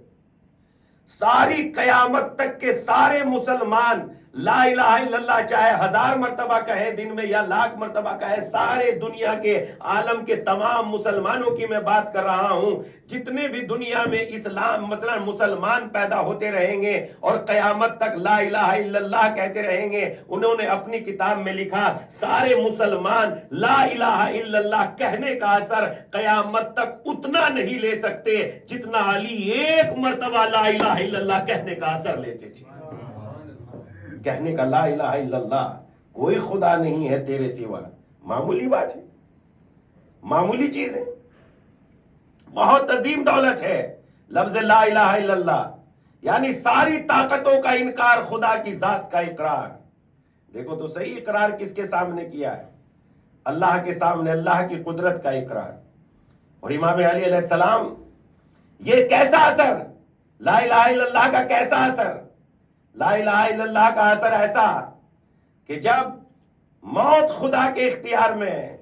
ساری قیامت تک کے سارے مسلمان لا الہ الا اللہ چاہے 1000 مرتبہ کہے دن میں یا 1,00,000 مرتبہ کہے، سارے دنیا کے عالم کے تمام مسلمانوں کی میں بات کر رہا ہوں، جتنے بھی دنیا میں اسلام مثلا مسلمان پیدا ہوتے رہیں گے اور قیامت تک لا الہ الا اللہ کہتے رہیں گے، انہوں نے اپنی کتاب میں لکھا سارے مسلمان لا الہ الا اللہ کہنے کا اثر قیامت تک اتنا نہیں لے سکتے جتنا علی ایک مرتبہ لا الہ الا اللہ کہنے کا اثر لیتے تھے۔ کہنے کا لا الہ الا اللہ کوئی خدا نہیں ہے تیرے سوا، معمولی بات ہے، معمولی چیز ہے، بہت عظیم دولت ہے لفظ لا الہ الا اللہ، یعنی ساری طاقتوں کا انکار، خدا کی ذات کا اقرار۔ دیکھو تو صحیح، اقرار کس کے سامنے کیا ہے؟ اللہ کے سامنے، اللہ کی قدرت کا اقرار۔ اور امام علی علیہ السلام، یہ کیسا اثر، لا الہ الا اللہ کا کیسا اثر، لا الہ الا اللہ کا اثر ایسا کہ جب موت خدا کے اختیار میں ہے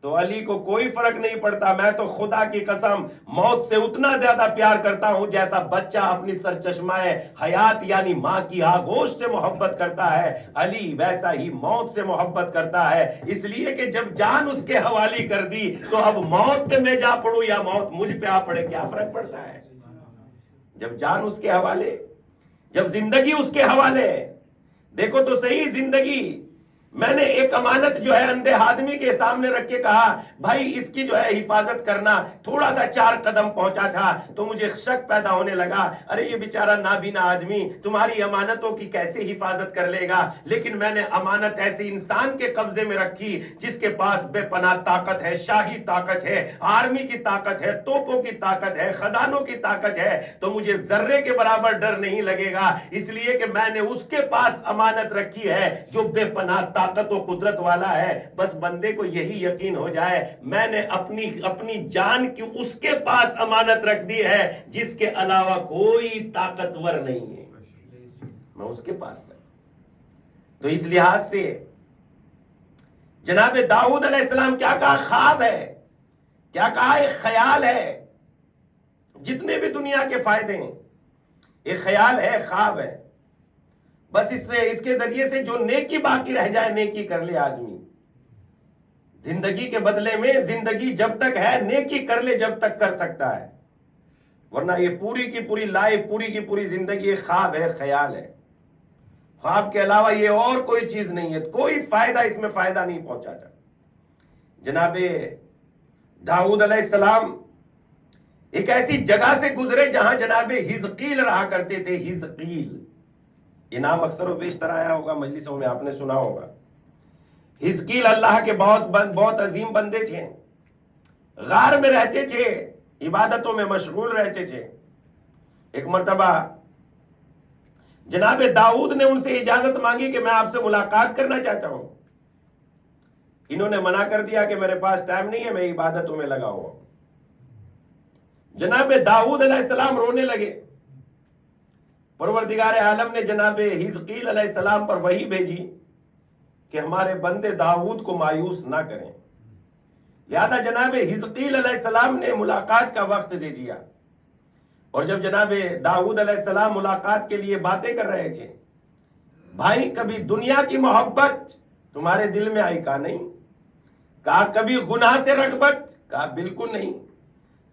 تو علی کو کوئی فرق نہیں پڑتا، میں تو خدا کی قسم موت سے اتنا زیادہ پیار کرتا ہوں جیسا بچہ اپنی سرچشمہ حیات یعنی ماں کی آغوش سے محبت کرتا ہے، علی ویسا ہی موت سے محبت کرتا ہے، اس لیے کہ جب جان اس کے حوالے کر دی تو اب موت پہ میں جا پڑوں یا موت مجھ پہ آ پڑے، کیا فرق پڑتا ہے؟ جب جان اس کے حوالے، جب زندگی اس کے حوالے۔ دیکھو تو صحیح، زندگی میں نے ایک امانت جو ہے اندھے آدمی کے سامنے رکھ کے کہا بھائی اس کی جو ہے حفاظت کرنا، تھوڑا سا 4 قدم پہنچا تھا تو مجھے شک پیدا ہونے لگا، ارے یہ بیچارہ نابینا آدمی تمہاری امانتوں کی کیسے حفاظت کر لے گا، لیکن میں نے امانت ایسے انسان کے قبضے میں رکھی جس کے پاس بے پناہ طاقت ہے، شاہی طاقت ہے، آرمی کی طاقت ہے، توپوں کی طاقت ہے، خزانوں کی طاقت ہے، تو مجھے ذرے کے برابر ڈر نہیں لگے گا، اس لیے کہ میں نے اس کے پاس امانت رکھی ہے جو بے پناہ طاقت و قدرت والا ہے۔ بس بندے کو یہی یقین ہو جائے میں نے اپنی جان کی اس کے پاس امانت رکھ دی ہے جس کے علاوہ کوئی طاقتور نہیں ہے، میں اس کے پاس رکھ۔ تو اس لحاظ سے جناب داؤد علیہ السلام کیا کہا؟ خواب ہے، کیا کہا؟ ایک خیال ہے، جتنے بھی دنیا کے فائدے ہیں ایک خیال ہے، خواب ہے، بس اس کے ذریعے سے جو نیکی باقی رہ جائے نیکی کر لے آدمی، زندگی کے بدلے میں، زندگی جب تک ہے نیکی کر لے جب تک کر سکتا ہے، ورنہ یہ پوری کی پوری لائف، پوری کی پوری زندگی ایک خواب ہے، خیال ہے، خواب کے علاوہ یہ اور کوئی چیز نہیں ہے، کوئی فائدہ اس میں فائدہ نہیں پہنچاتا۔ جناب داؤد علیہ السلام ایک ایسی جگہ سے گزرے جہاں جناب حزقیل رہا کرتے تھے، حزقیل، یہ نام اکثر و بیشتر آیا ہوگا مجلسوں میں، آپ نے سنا ہوگا۔ حزقیل اللہ کے بہت عظیم بندے تھے، غار میں رہتے تھے، عبادتوں میں مشغول رہتے تھے۔ ایک مرتبہ جناب داؤد نے ان سے اجازت مانگی کہ میں آپ سے ملاقات کرنا چاہتا ہوں، انہوں نے منع کر دیا کہ میرے پاس ٹائم نہیں ہے، میں عبادتوں میں لگا ہوا ہوں۔ جناب داؤد علیہ السلام رونے لگے، پروردگار عالم نے جناب حزقیل علیہ السلام پر وحی بھیجی کہ ہمارے بندے داؤد کو مایوس نہ کریں، لہذا جناب حزقیل علیہ السلام نے ملاقات کا وقت دے دیا، اور جب جناب داؤد علیہ السلام ملاقات کے لیے باتیں کر رہے تھے، بھائی کبھی دنیا کی محبت تمہارے دل میں آئی؟ کہا نہیں۔ کہا کبھی گناہ سے رغبت؟ کہا بالکل نہیں۔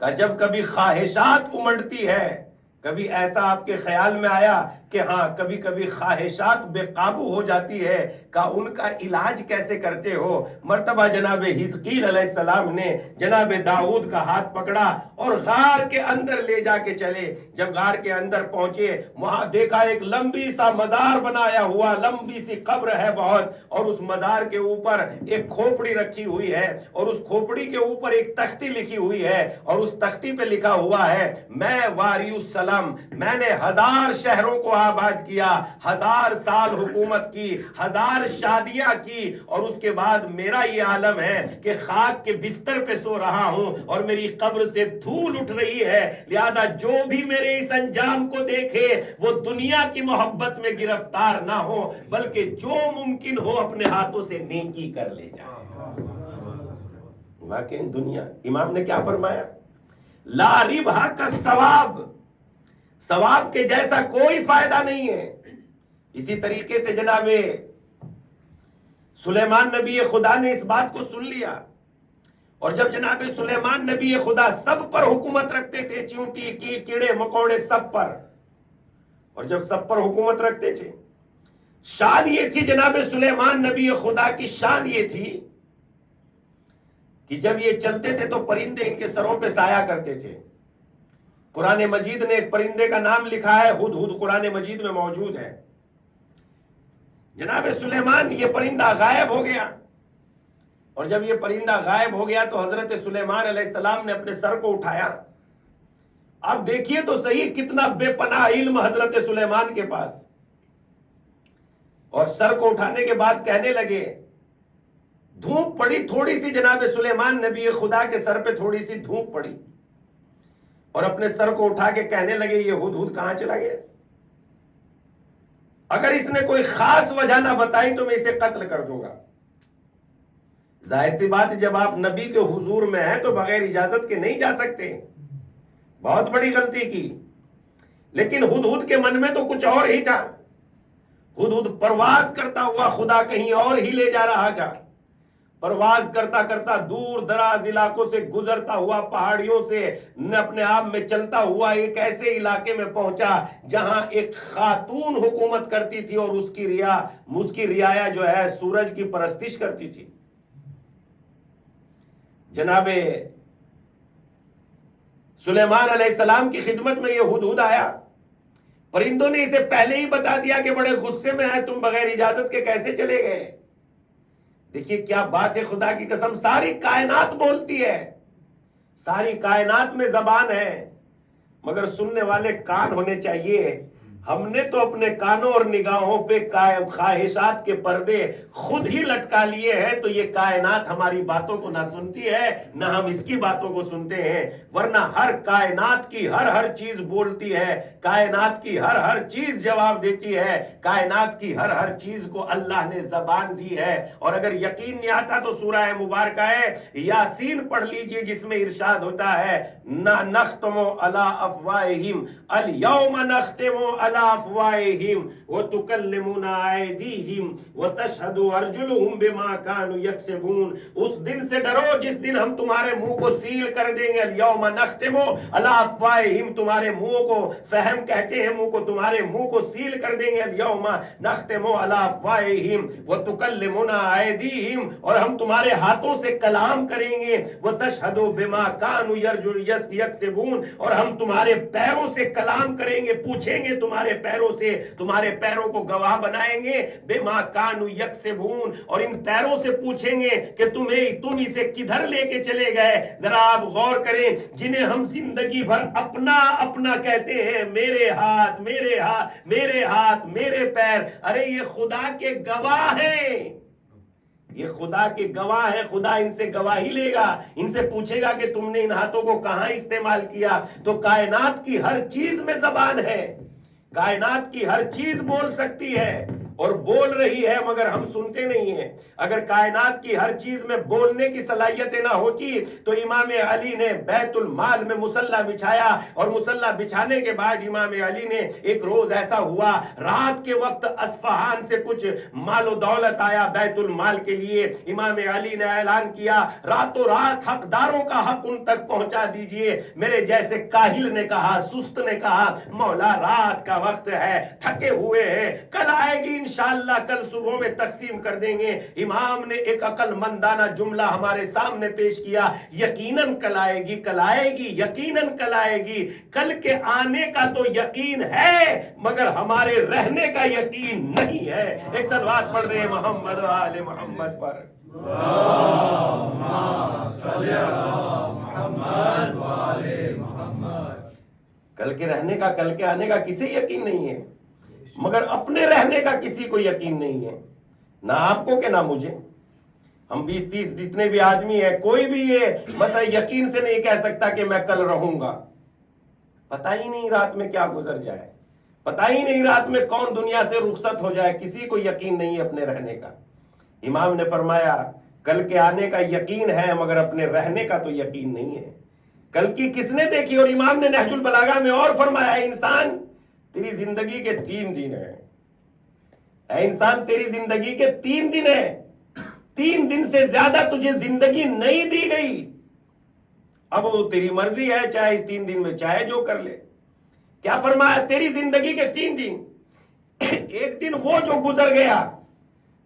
کہا جب کبھی خواہشات امڑتی ہے، کبھی ایسا آپ کے خیال میں آیا کہ ہاں کبھی کبھی خواہشات بے قابو ہو جاتی ہے، کہ ان کا علاج کیسے کرتے ہو؟ مرتبہ جناب حزقیل علیہ السلام نے جناب داؤد کا ہاتھ پکڑا اور غار کے اندر لے جا کے چلے۔ جب غار کے اندر پہنچے وہاں دیکھا ایک لمبی سا مزار بنایا ہوا، لمبی سی قبر ہے بہت، اور اس مزار کے اوپر ایک کھوپڑی رکھی ہوئی ہے، اور اس کھوپڑی کے اوپر ایک تختی لکھی ہوئی ہے، اور اس تختی پہ لکھا ہوا ہے میں واری السلام، میں نے 1000 شہروں کو آباد کیا، 1000 سال حکومت کی، 1000 شادیاں کی، اور اس کے بعد میرا یہ عالم ہے کہ خاک کے بستر پہ سو رہا ہوں اور میری قبر سے دھول اٹھ رہی ہے، لہذا جو بھی میرے اس انجام کو دیکھے وہ دنیا کی محبت میں گرفتار نہ ہو، بلکہ جو ممکن ہو اپنے ہاتھوں سے نیکی کر لے جائے۔ واقعی دنیا، امام نے کیا فرمایا؟ لا ربح کا ثواب، ثواب کے جیسا کوئی فائدہ نہیں ہے۔ اسی طریقے سے جناب سلیمان نبی خدا نے اس بات کو سن لیا، اور جب جناب سلیمان نبی خدا سب پر حکومت رکھتے تھے، چیونٹی کی کیڑے مکوڑے سب پر، اور جب سب پر حکومت رکھتے تھے، شان یہ تھی جناب سلیمان نبی خدا کی شان یہ تھی کہ جب یہ چلتے تھے تو پرندے ان کے سروں پہ سایہ کرتے تھے۔ قرآن مجید نے ایک پرندے کا نام لکھا ہے، ہدہد، قرآن مجید میں موجود ہے۔ جناب سلیمان یہ پرندہ غائب ہو گیا، اور جب یہ پرندہ غائب ہو گیا تو حضرت سلیمان علیہ السلام نے اپنے سر کو اٹھایا. اب دیکھیے تو صحیح کتنا بے پناہ علم حضرت سلیمان کے پاس. اور سر کو اٹھانے کے بعد کہنے لگے، دھوپ پڑی تھوڑی سی جناب سلیمان نبی خدا کے سر پہ تھوڑی سی دھوپ پڑی، اور اپنے سر کو اٹھا کے کہنے لگے یہ ہدہد کہاں چلا گیا؟ اگر اس نے کوئی خاص وجہ نہ بتائی تو میں اسے قتل کر دوں گا. ظاہر سی بات جب آپ نبی کے حضور میں ہیں تو بغیر اجازت کے نہیں جا سکتے. بہت بڑی غلطی کی. لیکن ہدہد کے من میں تو کچھ اور ہی تھا. ہدہد پرواز کرتا ہوا خدا کہیں اور ہی لے جا رہا تھا. پرواز کرتا کرتا دور دراز علاقوں سے گزرتا ہوا، پہاڑیوں سے اپنے آپ میں چلتا ہوا ایک ایسے علاقے میں پہنچا جہاں ایک خاتون حکومت کرتی تھی، اور اس کی رعایا جو ہے سورج کی پرستش کرتی تھی. جناب سلیمان علیہ السلام کی خدمت میں یہ ہدہد آیا. پرندوں نے اسے پہلے ہی بتا دیا کہ بڑے غصے میں ہیں، تم بغیر اجازت کے کیسے چلے گئے. دیکھیے کیا بات ہے، خدا کی قسم ساری کائنات بولتی ہے، ساری کائنات میں زبان ہے، مگر سننے والے کان ہونے چاہیے. ہم نے تو اپنے کانوں اور نگاہوں پہ خواہشات کے پردے خود ہی لٹکا لیے ہیں، تو یہ کائنات ہماری باتوں کو نہ سنتی ہے نہ ہم اس کی باتوں کو سنتے ہیں. ورنہ ہر کائنات کی ہر چیز بولتی ہے، کائنات کی ہر چیز جواب دیتی ہے، کائنات کی ہر چیز کو اللہ نے زبان دی ہے. اور اگر یقین نہیں آتا تو سورہ مبارکہ ہے یاسین پڑھ لیجئے، جس میں ارشاد ہوتا ہے نختم علی افواہہم الیوم نختم علی افواہہم وتکلمنا ایدیہم وتشہد ارجلہم بما کانوا یکسبون. اس دن سے ڈرو جس دن ہم تمہارے منہ کو سیل کر دیں گے. الیوم نختم علی افواہہم، تمہارے منہ کو، فہم کہتے ہیں منہ کو، تمہارے منہ کو سیل کر دیں گے. الیوم نختم علی افواہہم وتکلمنا ایدیہم، اور ہم تمہارے ہاتھوں سے کلام کریں گے. وتشہد بما کانوا یکسبون، اور ہم تمہارے پیروں سے کلام کریں گے، پوچھیں گے تمہارے پیروں سے، تمہارے پیروں کو گواہ بنائیں گے. بما کانوا یکسبون، اور ان پیروں سے پوچھیں گے کہ تم اسے کدھر لے کے چلے گئے. ذرا آپ غور کریں، جنہیں ہم زندگی بھر اپنا اپنا کہتے ہیں، میرے ہاتھ میرے ہاتھ میرے ہاتھ میرے پیر، ارے یہ خدا کے گواہ ہیں، یہ خدا کے گواہ ہے. خدا ان سے گواہی لے گا، ان سے پوچھے گا کہ تم نے ان ہاتھوں کو کہاں استعمال کیا. تو کائنات کی ہر چیز میں زبان ہے، کائنات کی ہر چیز بول سکتی ہے اور بول رہی ہے، مگر ہم سنتے نہیں ہیں. اگر کائنات کی ہر چیز میں بولنے کی صلاحیتیں نہ ہوتی تو امام علی نے بیت المال میں مصلی بچھایا، اور مصلی بچھانے کے بعد امام علی نے ایک روز ایسا ہوا، رات کے وقت اصفہان سے کچھ مال و دولت آیا بیت المال کے لیے. امام علی نے اعلان کیا راتوں رات حقداروں کا حق ان تک پہنچا دیجئے. میرے جیسے کاہل نے کہا، سست نے کہا، مولا رات کا وقت ہے، تھکے ہوئے ہیں، کل آئے گی انشاءاللہ، کل صبح میں تقسیم کر دیں گے. امام نے ایک عقل مندانہ جملہ ہمارے سامنے پیش کیا، یقیناً کل آئے گی، کل آئے گی، یقیناً کل آئے گی. کل کے آنے کا تو یقین ہے، مگر ہمارے رہنے کا یقین نہیں ہے. ایک صلوات پڑھ رہے ہیں محمد و آل محمد پر. اللہم صلی علی محمد و آل محمد. کل کے رہنے کا، کل کے آنے کا کسی یقین نہیں ہے، مگر اپنے رہنے کا کسی کو یقین نہیں ہے، نہ آپ کو کہ نہ مجھے. ہم 20-30 جتنے بھی آدمی ہیں، کوئی بھی یہ مسئلہ یقین سے نہیں کہہ سکتا کہ میں کل رہوں گا. پتہ ہی نہیں رات میں کیا گزر جائے، پتہ ہی نہیں رات میں کون دنیا سے رخصت ہو جائے، کسی کو یقین نہیں ہے اپنے رہنے کا. امام نے فرمایا کل کے آنے کا یقین ہے، مگر اپنے رہنے کا تو یقین نہیں ہے. کل کی کس نے دیکھی؟ اور امام نے نہج البلاغہ میں اور فرمایا انسان تیری زندگی کے 3 دن ہیں، اے انسان تیری زندگی کے 3 دن ہیں، 3 دن سے زیادہ تجھے زندگی نہیں دی گئی. اب وہ تیری مرضی ہے، چاہے اس 3 دن میں چاہے جو کر لے. کیا فرمایا؟ تیری زندگی کے 3 دن، ایک دن وہ جو گزر گیا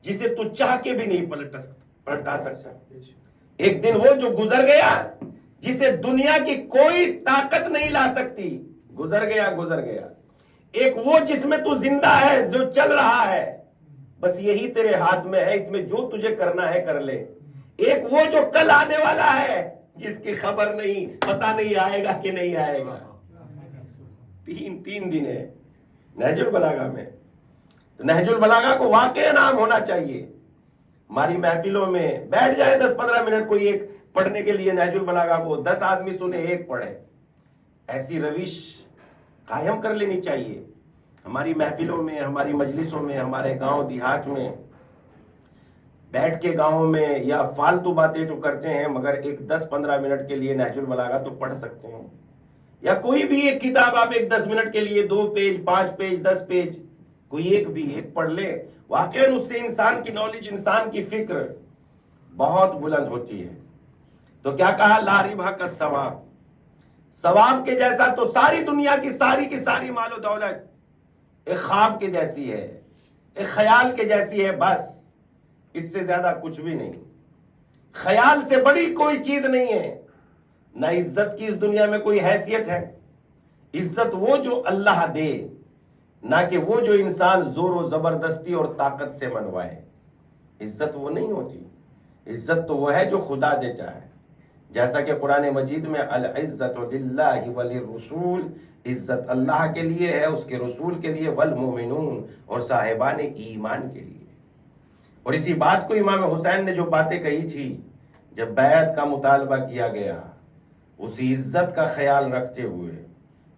جسے تو چاہ کے بھی نہیں پلٹا سکتا. ایک دن وہ جو گزر گیا جسے دنیا کی کوئی طاقت نہیں لا سکتی، گزر گیا گزر گیا. ایک وہ جس میں تو زندہ ہے، جو چل رہا ہے، بس یہی تیرے ہاتھ میں ہے، اس میں جو تجھے کرنا ہے کر لے۔ ایک وہ جو کل آنے والا ہے، جس کی خبر نہیں، پتہ نہیں آئے گا کہ نہیں آئے گا۔ تین دن ہے نہج البلاغہ میں، تو نہج البلاغہ کو واقعی نام ہونا چاہیے۔ ہماری محفلوں میں بیٹھ جائے 10-15 منٹ کوئی ایک پڑھنے کے لیے نہج البلاغہ کو، 10 آدمی سنے، ایک پڑھے۔ ایسی روش قائم کر لینی چاہیے ہماری محفلوں میں، ہماری مجلسوں میں، ہمارے گاؤں دیہات میں۔ بیٹھ کے گاؤں میں یا فالتو باتیں جو کرتے ہیں، مگر ایک 10-15 منٹ کے لیے نہج البلاغہ تو پڑھ سکتے ہیں، یا کوئی بھی ایک کتاب آپ ایک 10 منٹ کے لیے 2 پیج 5 پیج 10 پیج کوئی ایک پڑھ لے، واقعاً اس سے انسان کی نالج، انسان کی فکر بہت بلند ہوتی ہے۔ تو کیا کہا؟ لا ربح کا ثواب، ثواب کے جیسا تو ساری دنیا کی ساری مال و دولت ایک خواب کے جیسی ہے، ایک خیال کے جیسی ہے، بس اس سے زیادہ کچھ بھی نہیں۔ خیال سے بڑی کوئی چیز نہیں ہے۔ نہ عزت کی اس دنیا میں کوئی حیثیت ہے۔ عزت وہ جو اللہ دے، نہ کہ وہ جو انسان زور و زبردستی اور طاقت سے منوائے۔ عزت وہ نہیں ہوتی، عزت تو وہ ہے جو خدا دیتا ہے۔ جیسا کہ قرآن مجید میں العزت للہ وللرسول، عزت اللہ کے لیے ہے، اس کے رسول کے لیے، والمؤمنون، اور صاحبان ایمان کے لیے۔ اور اسی بات کو امام حسین نے جو باتیں کہی تھی جب بیعت کا مطالبہ کیا گیا، اسی عزت کا خیال رکھتے ہوئے۔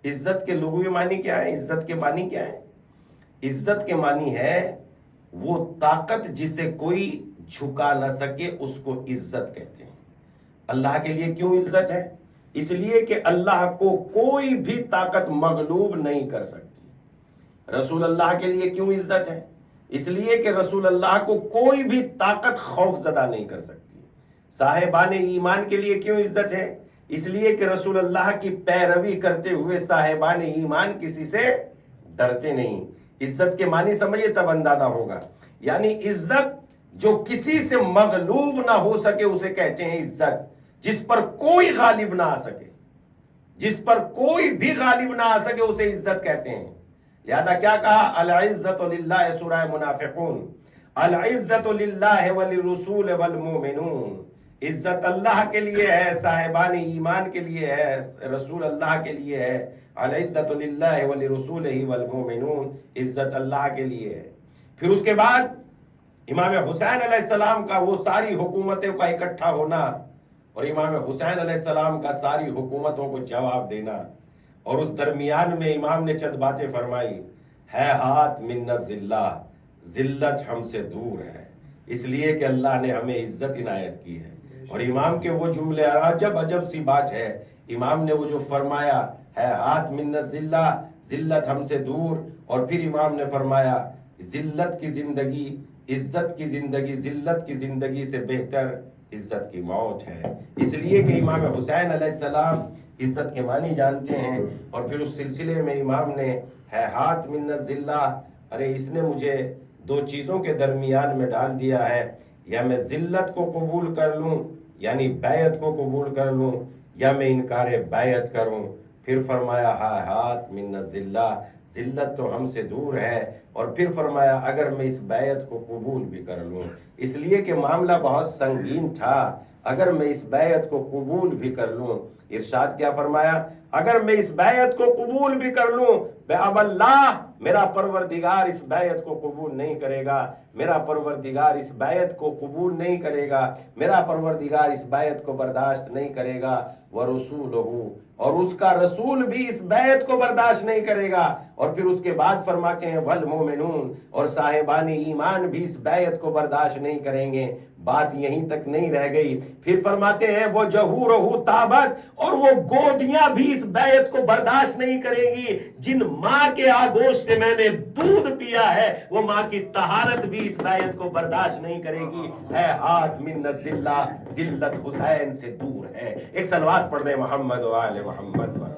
عزت کے لغوی معنی کیا ہے؟ عزت کے معنی کیا ہے؟ عزت کے معنی ہے وہ طاقت جسے کوئی جھکا نہ سکے، اس کو عزت کہتے ہیں۔ اللہ کے لیے کیوں عزت ہے؟ اس لیے کہ اللہ کو کوئی بھی طاقت مغلوب نہیں کر سکتی۔ رسول اللہ کے لیے کیوں عزت ہے؟ اس لیے کہ رسول اللہ کو کوئی بھی طاقت خوف زدہ نہیں کر سکتی۔ صاحبان ایمان کے لیے کیوں عزت ہے؟ اس لیے کہ رسول اللہ کی پیروی کرتے ہوئے صاحبان ایمان کسی سے ڈرتے نہیں۔ عزت کے معنی سمجھے تب اندازہ ہوگا۔ یعنی عزت جو کسی سے مغلوب نہ ہو سکے اسے کہتے ہیں عزت، جس پر کوئی غالب نہ آ سکے، جس پر کوئی بھی غالب نہ آ سکے اسے عزت کہتے ہیں۔ لہذا کیا کہا؟ العزت للہ، سورہ منافقون، العزت للہ وللرسول والمؤمنون، عزت اللہ کے لیے ہے، صاحبان ایمان کے لیے ہے، رسول اللہ کے لیے ہے۔ العزت للہ ولرسولہ والمؤمنون، عزت اللہ کے لیے ہے۔ پھر اس کے بعد امام حسین علیہ السلام کا وہ ساری حکومتوں کا اکٹھا ہونا، اور امام حسین علیہ السلام کا ساری حکومتوں کو جواب دینا، اور اس درمیان میں امام نے چند باتیں فرمائی۔ ہے ہاتھ من الذلہ، ذلت ہم سے دور ہے، اس لیے کہ اللہ نے ہمیں عزت عنایت کی ہے۔ اور امام کے وہ جملے عجب سی بات ہے، امام نے وہ جو فرمایا ہے ہاتھ من الذلہ، ذلت ہم سے دور، اور پھر امام نے فرمایا ذلت کی زندگی، عزت کی زندگی، ذلت کی زندگی سے بہتر عزت کی موت ہے۔ اس لیے کہ امام حسین علیہ السلام عزت کے معنی جانتے ہیں، اور پھر اس سلسلے میں امام نے ہے ہاتھ من الذلہ، ارے اس نے مجھے 2 چیزوں کے درمیان میں ڈال دیا ہے، یا میں ذلت کو قبول کر لوں، یعنی بیعت کو قبول کر لوں، یا میں انکار بیعت کروں۔ پھر فرمایا ہاتھ من الذلہ، ذلت تو ہم سے دور ہے، اور پھر فرمایا اگر میں اس بیعت کو قبول بھی کر لوں، اس لیے کہ معاملہ بہت سنگین تھا، اگر میں اس بیعت کو قبول بھی کر لوں۔ ارشاد کیا فرمایا؟ اگر میں اس بیعت کو قبول بھی کر لوں، اب اللہ میرا پروردگار اس بیعت کو قبول نہیں کرے گا، میرا پروردگار اس بیعت کو قبول نہیں کرے گا، میرا پروردگار اس بیعت کو برداشت نہیں کرے گا، ورسولہ، اور اس کا رسول بھی اس بیعت کو برداشت نہیں کرے گا۔ اور پھر اس کے بعد فرماتے ہیں والمؤمنون، اور صاحبان ایمان بھی اس بیعت کو برداشت نہیں کریں گے۔ بات یہیں تک نہیں رہ گئی، پھر فرماتے ہیں وہ جہورہ تابت، اور وہ گودیاں بھی اس بیعت کو برداشت نہیں کریں گی۔ جن ماں کے آگوش سے میں نے دودھ پیا ہے، وہ ماں کی طہارت بھی اس بیعت کو برداشت نہیں کرے گی۔ ہے ہاتھ من الذلہ، ذلت حسین سے دور ہے۔ ایک صلوات پڑھ دیں محمد و آل محمد پر۔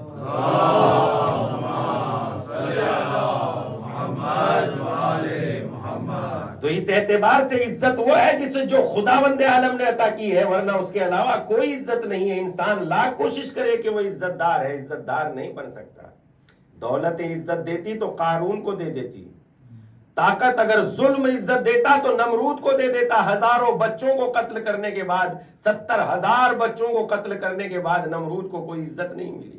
تو اس اعتبار سے عزت وہ ہے جسے جو خداوند عالم نے عطا کی ہے، ورنہ اس کے علاوہ کوئی عزت نہیں ہے۔ انسان لاکھ کوشش کرے کہ وہ عزت دار ہے، عزت دار نہیں بن سکتا۔ دولت عزت دیتی تو قارون کو دے دیتی، طاقت اگر ظلم عزت دیتا تو نمرود کو دے دیتا. ہزاروں بچوں کو قتل کرنے کے بعد، 70,000 بچوں کو قتل کرنے کے بعد نمرود کو کوئی عزت نہیں ملی.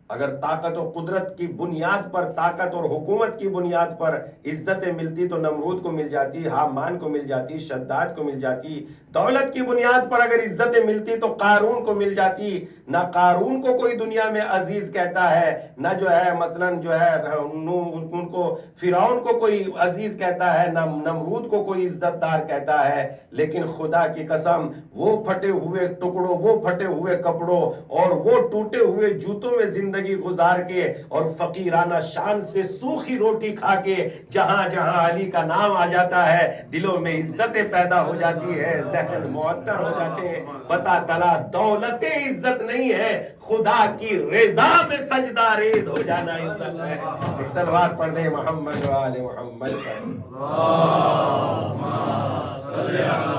اگر طاقت و قدرت کی بنیاد پر، طاقت اور حکومت کی بنیاد پر عزتیں ملتی تو نمرود کو مل جاتی، حامان کو مل جاتی، شداد کو مل جاتی. دولت کی بنیاد پر اگر عزتیں ملتی تو قارون کو مل جاتی. نہ قارون کو کوئی دنیا میں عزیز کہتا ہے، نہ جو ہے مثلاً جو ہے ان کو فرعون کو کوئی عزیز کہتا ہے، نہ نمرود کو کوئی عزت دار کہتا ہے. لیکن خدا کی قسم، وہ پھٹے ہوئے ٹکڑوں، وہ پھٹے ہوئے کپڑوں اور وہ ٹوٹے ہوئے جوتوں میں زندگی گزار کے اور فقیرانہ شان سے سوکھی روٹی کھا کے جہاں جہاں علی کا نام آ جاتا ہے دلوں میں عزتیں پیدا ہو جاتی ہے، ذہن معطر ہو جاتے ہیں. پتہ چلا دولت عزت نہیں ہے، خدا کی رضا میں سجدہ ریز ہو جانا عزت ہے. ایک صلوات پڑھ دیں محمد و آل محمد پر. اللہم صلی علی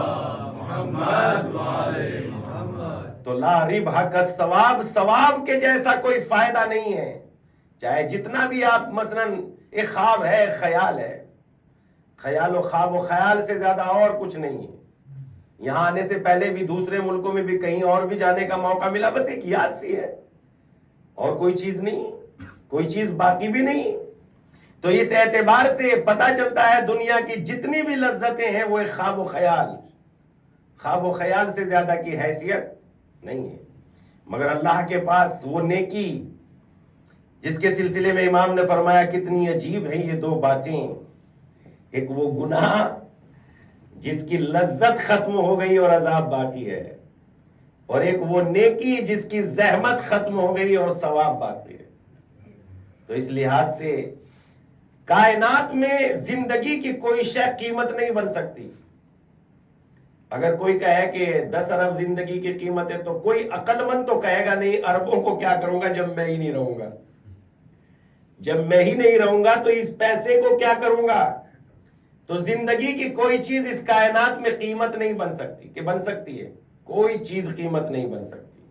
محمد و آل محمد. تو لا ربح کا ثواب کے جیسا کوئی فائدہ نہیں ہے. چاہے جتنا بھی آپ مثلاً ایک خواب ہے، خیال ہے، خیال و خواب و خیال سے زیادہ اور کچھ نہیں ہے. یہاں آنے سے پہلے بھی دوسرے ملکوں میں بھی کہیں اور بھی جانے کا موقع ملا، بس ایک یاد سی ہے اور کوئی چیز نہیں، کوئی چیز باقی بھی نہیں. تو اس اعتبار سے پتہ چلتا ہے دنیا کی جتنی بھی لذتیں ہیں وہ ایک خواب و خیال سے زیادہ کی حیثیت نہیں ہے. مگر اللہ کے پاس وہ نیکی جس کے سلسلے میں امام نے فرمایا کتنی عجیب ہیں یہ دو باتیں. ایک وہ گناہ جس کی لذت ختم ہو گئی اور عذاب باقی ہے، اور ایک وہ نیکی جس کی زحمت ختم ہو گئی اور ثواب باقی ہے. تو اس لحاظ سے کائنات میں زندگی کی کوئی شے قیمت نہیں بن سکتی. اگر کوئی کہے کہ 10 ارب زندگی کی قیمت ہے تو کوئی عقل مند تو کہے گا نہیں اربوں کو کیا کروں گا جب میں ہی نہیں رہوں گا. جب میں ہی نہیں رہوں گا تو اس پیسے کو کیا کروں گا. تو زندگی کی کوئی چیز اس کائنات میں قیمت نہیں بن سکتی. کہ بن سکتی ہے؟ کوئی چیز قیمت نہیں بن سکتی.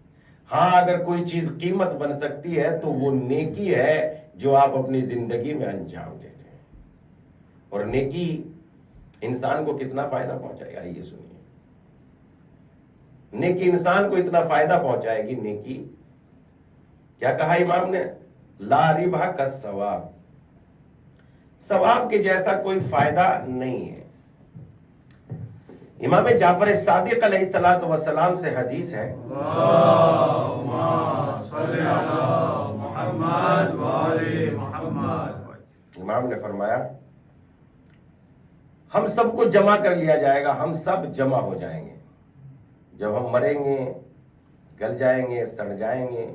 ہاں اگر کوئی چیز قیمت بن سکتی ہے تو وہ نیکی ہے جو آپ اپنی زندگی میں انجام دیتے ہیں. اور نیکی انسان کو کتنا فائدہ پہنچائے گا یہ سنیے. نیکی انسان کو اتنا فائدہ پہنچائے گی. نیکی کیا کہا امام نے؟ لا ربح کا ثواب کے جیسا کوئی فائدہ نہیں ہے. امام جعفر صادق علیہ الصلوۃ والسلام سے حدیث ہے، اللہم صلی علی محمد و آل محمد. امام نے فرمایا ہم سب کو جمع کر لیا جائے گا، ہم سب جمع ہو جائیں گے. جب ہم مریں گے، گل جائیں گے، سڑ جائیں گے،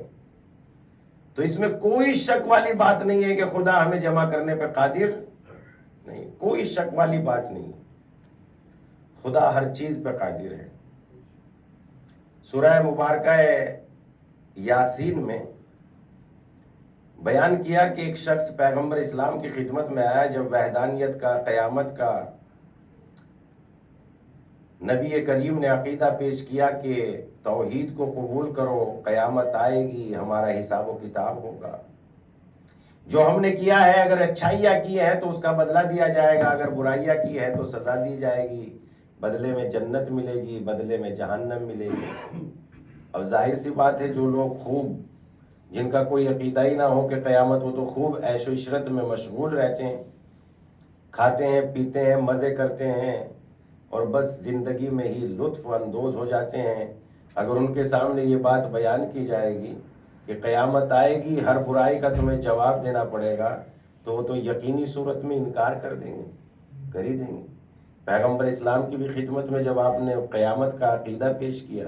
تو اس میں کوئی شک والی بات نہیں ہے کہ خدا ہمیں جمع کرنے پہ قادر نہیں. کوئی شک والی بات نہیں. خدا ہر چیز پہ قادر ہے. سورہ مبارکہ یاسین میں بیان کیا کہ ایک شخص پیغمبر اسلام کی خدمت میں آیا جب وحدانیت کا، قیامت کا نبی کریم نے عقیدہ پیش کیا کہ توحید کو قبول کرو، قیامت آئے گی، ہمارا حساب و کتاب ہوگا. جو ہم نے کیا ہے اگر اچھائیاں کی ہے تو اس کا بدلہ دیا جائے گا، اگر برائیاں کی ہے تو سزا دی جائے گی. بدلے میں جنت ملے گی، بدلے میں جہنم ملے گی. اب ظاہر سی بات ہے جو لوگ خوب، جن کا کوئی عقیدہ ہی نہ ہو کہ قیامت ہو، تو خوب عیش و عشرت میں مشغول رہتے ہیں، کھاتے ہیں، پیتے ہیں، مزے کرتے ہیں اور بس زندگی میں ہی لطف اندوز ہو جاتے ہیں. اگر ان کے سامنے یہ بات بیان کی جائے گی کہ قیامت آئے گی، ہر برائی کا تمہیں جواب دینا پڑے گا، تو وہ تو یقینی صورت میں انکار کر دیں گے، کر ہی دیں گے. پیغمبر اسلام کی بھی خدمت میں جب آپ نے قیامت کا عقیدہ پیش کیا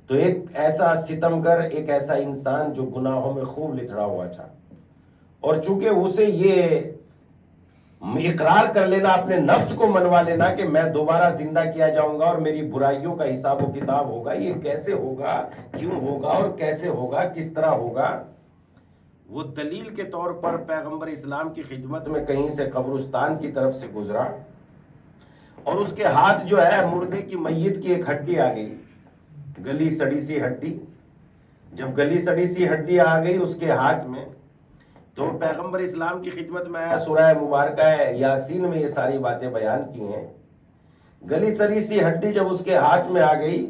تو ایک ایسا ستمگر، ایک ایسا انسان جو گناہوں میں خوب لتڑا ہوا تھا، اور چونکہ اسے یہ اقرار کر لینا، اپنے نفس کو منوا لینا کہ میں دوبارہ زندہ کیا جاؤں گا اور میری برائیوں کا حساب و کتاب ہوگا، یہ کیسے ہوگا، کیوں ہوگا اور کیسے ہوگا، کس طرح ہوگا، وہ دلیل کے طور پر پیغمبر اسلام کی خدمت میں کہیں سے قبرستان کی طرف سے گزرا اور اس کے ہاتھ جو ہے مردے کی میت کی ایک ہڈی آ گئی، گلی سڑی سی ہڈی. جب گلی سڑی سی ہڈی آ گئی اس کے ہاتھ میں تو پیغمبر اسلام کی خدمت میں آیا، سورہ مبارکہ یاسین میں یہ ساری باتیں بیان کی ہیں۔ گلی سری سی ہڈی جب اس کے ہاتھ میں آ گئی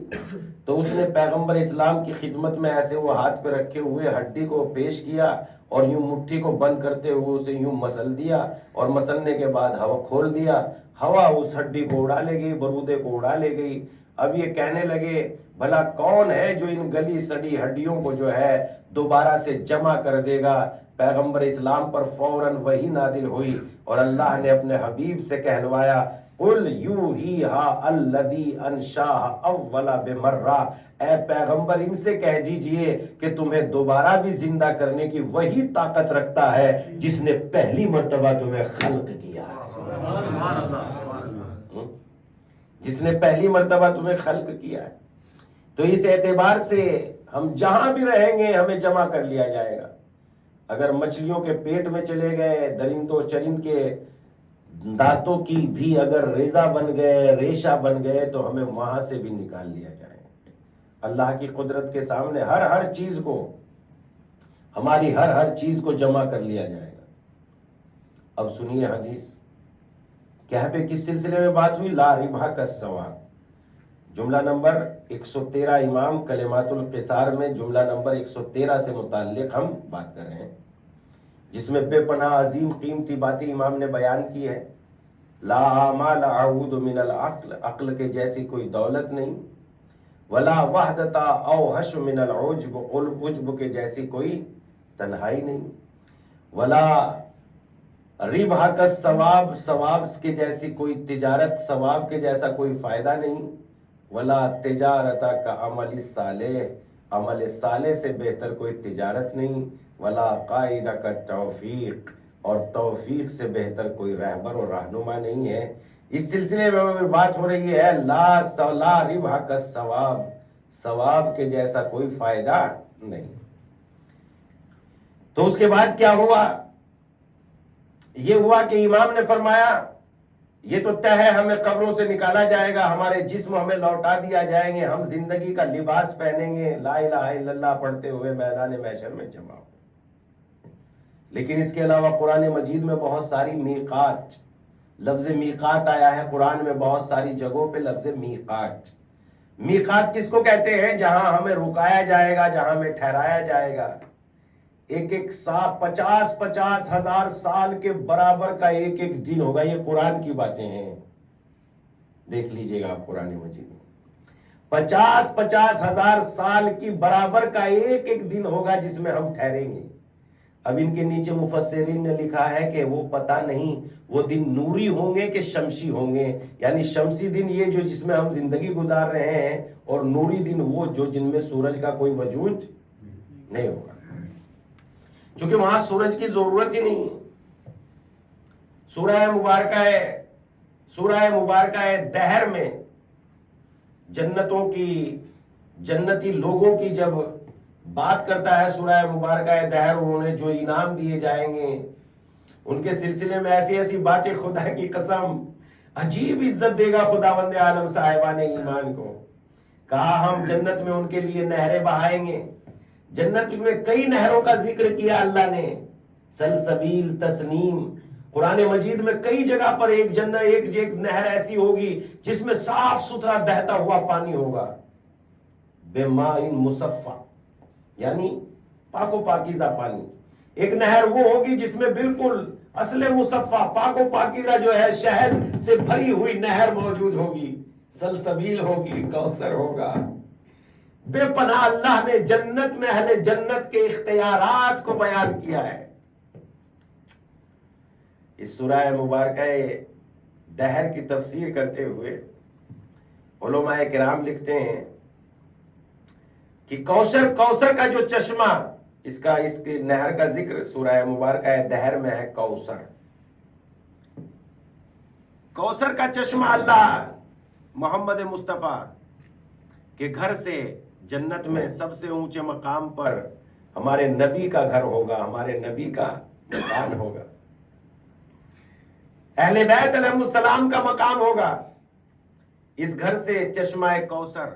تو اس نے پیغمبر اسلام کی خدمت میں ایسے وہ ہاتھ پہ رکھے ہوئے ہڈی کو پیش کیا اور یوں مٹھی کو بند کرتے ہوئے اسے یوں مسل دیا، اور مسلنے کے بعد ہوا کھول دیا، ہوا اس ہڈی کو اڑا لے گئی، برودے کو اڑا لے گئی۔ اب یہ کہنے لگے بھلا کون ہے جو ان گلی سڑی ہڈیوں کو جو ہے دوبارہ سے جمع کر دے گا؟ پیغمبر اسلام پر فوراً وحی نازل ہوئی اور اللہ نے اپنے حبیب سے کہلوایا، قل یوحیھا الذی انشاھا اول بمرہ، اے پیغمبر ان سے کہہ دیجئے کہ تمہیں دوبارہ بھی زندہ کرنے کی وہی طاقت رکھتا ہے جس نے پہلی مرتبہ تمہیں خلق کیا ہے، جس نے پہلی مرتبہ تمہیں خلق کیا ہے۔ تو اس اعتبار سے ہم جہاں بھی رہیں گے ہمیں جمع کر لیا جائے گا۔ اگر مچھلیوں کے پیٹ میں چلے گئے، درندوں چرند کے دانتوں کی بھی اگر ریزہ بن گئے، ریشہ بن گئے، تو ہمیں وہاں سے بھی نکال لیا جائے گا۔ اللہ کی قدرت کے سامنے ہر چیز کو، ہماری ہر چیز کو جمع کر لیا جائے گا۔ اب سنیے حدیث، کہاں پہ کس سلسلے میں بات ہوئی؟ لا ربح کالثواب، جملہ نمبر 113 امام کلمات القصار میں جملہ نمبر 113 سے متعلق ہم بات کر رہے ہیں، جس میں بے پناہ عظیم قیمتی باتیں امام نے بیان کی ہے۔ لا مال اعود من العقل، عقل کے جیسی کوئی دولت نہیں، ولا وحدتا اوحش من العجب، عجب کے جیسی کوئی تنہائی نہیں، ولا ربح کالثواب، ثواب کے جیسی کوئی تجارت، ثواب کے جیسا کوئی فائدہ نہیں، ولا تجارت کا عمل صالح، عمل صالح سے بہتر کوئی تجارت نہیں، ولا قائد کا توفیق، اور توفیق سے بہتر کوئی رہبر اور رہنما نہیں ہے۔ اس سلسلے میں بات ہو رہی ہے لا ربح کالثواب، ثواب کے جیسا کوئی فائدہ نہیں۔ تو اس کے بعد کیا ہوا؟ یہ ہوا کہ امام نے فرمایا یہ تو طے ہے، ہمیں قبروں سے نکالا جائے گا، ہمارے جسم ہمیں لوٹا دیا جائیں گے، ہم زندگی کا لباس پہنیں گے، لا الہ الا اللہ پڑھتے ہوئے میدان محشر میں جمع ہو۔ لیکن اس کے علاوہ قرآن مجید میں بہت ساری میقات، لفظ میقات آیا ہے قرآن میں بہت ساری جگہوں پہ لفظ میقات۔ میقات کس کو کہتے ہیں؟ جہاں ہمیں رکایا جائے گا، جہاں ہمیں ٹھہرایا جائے گا۔ ایک 50 ہزار سال کے برابر کا ایک دن ہوگا۔ یہ قرآن کی باتیں ہیں، دیکھ لیجئے گا آپ قرآن مجید میں 50 ہزار سال کی برابر کا ایک دن ہوگا جس میں ہم ٹھہریں گے۔ اب ان کے نیچے مفسرین نے لکھا ہے کہ وہ پتہ نہیں وہ دن نوری ہوں گے کہ شمسی ہوں گے، یعنی شمسی دن یہ جو جس میں ہم زندگی گزار رہے ہیں، اور نوری دن وہ جو جن میں سورج کا کوئی وجود نہیں ہوگا، کیونکہ وہاں سورج کی ضرورت ہی نہیں ہے۔ سورہ مبارکہ دہر میں جنتوں کی، جنتی لوگوں کی جب بات کرتا ہے سورہ مبارکہ دہر، انہوں نے جو انعام دیے جائیں گے ان کے سلسلے میں ایسی باتیں، خدا کی قسم عجیب عزت دے گا خداوند عالم صاحبان ایمان کو۔ کہا ہم جنت میں ان کے لیے نہریں بہائیں گے۔ جنت میں کئی نہروں کا ذکر کیا اللہ نے، سلسبیل، تسنیم۔ قرآن مجید میں کئی جگہ پر ایک نہر ایسی ہوگی جس میں صاف ستھرا بہتا ہوا پانی ہوگا، بماء مصفا، یعنی پاک و پاکیزہ پانی۔ ایک نہر وہ ہوگی جس میں بالکل اصل مصفا، پاک و پاکیزہ جو ہے شہد سے بھری ہوئی نہر موجود ہوگی، سلسبیل ہوگی، کوثر ہوگا۔ بے پناہ اللہ نے جنت میں اہل جنت کے اختیارات کو بیان کیا ہے۔ اس سورہ مبارکہ دہر کی تفسیر کرتے ہوئے علماء کرام لکھتے ہیں کہ کوثر کا جو چشمہ، اس کے نہر کا ذکر سورہ مبارکہ دہر میں ہے۔ کوثر کا چشمہ اللہ محمد مصطفیٰ کے گھر سے جنت میں سب سے اونچے مقام پر ہمارے نبی کا گھر ہوگا، ہمارے نبی کا مکان ہوگا، اہل بیت علیہ السلام کا مقام ہوگا۔ اس گھر سے چشمہ کوثر،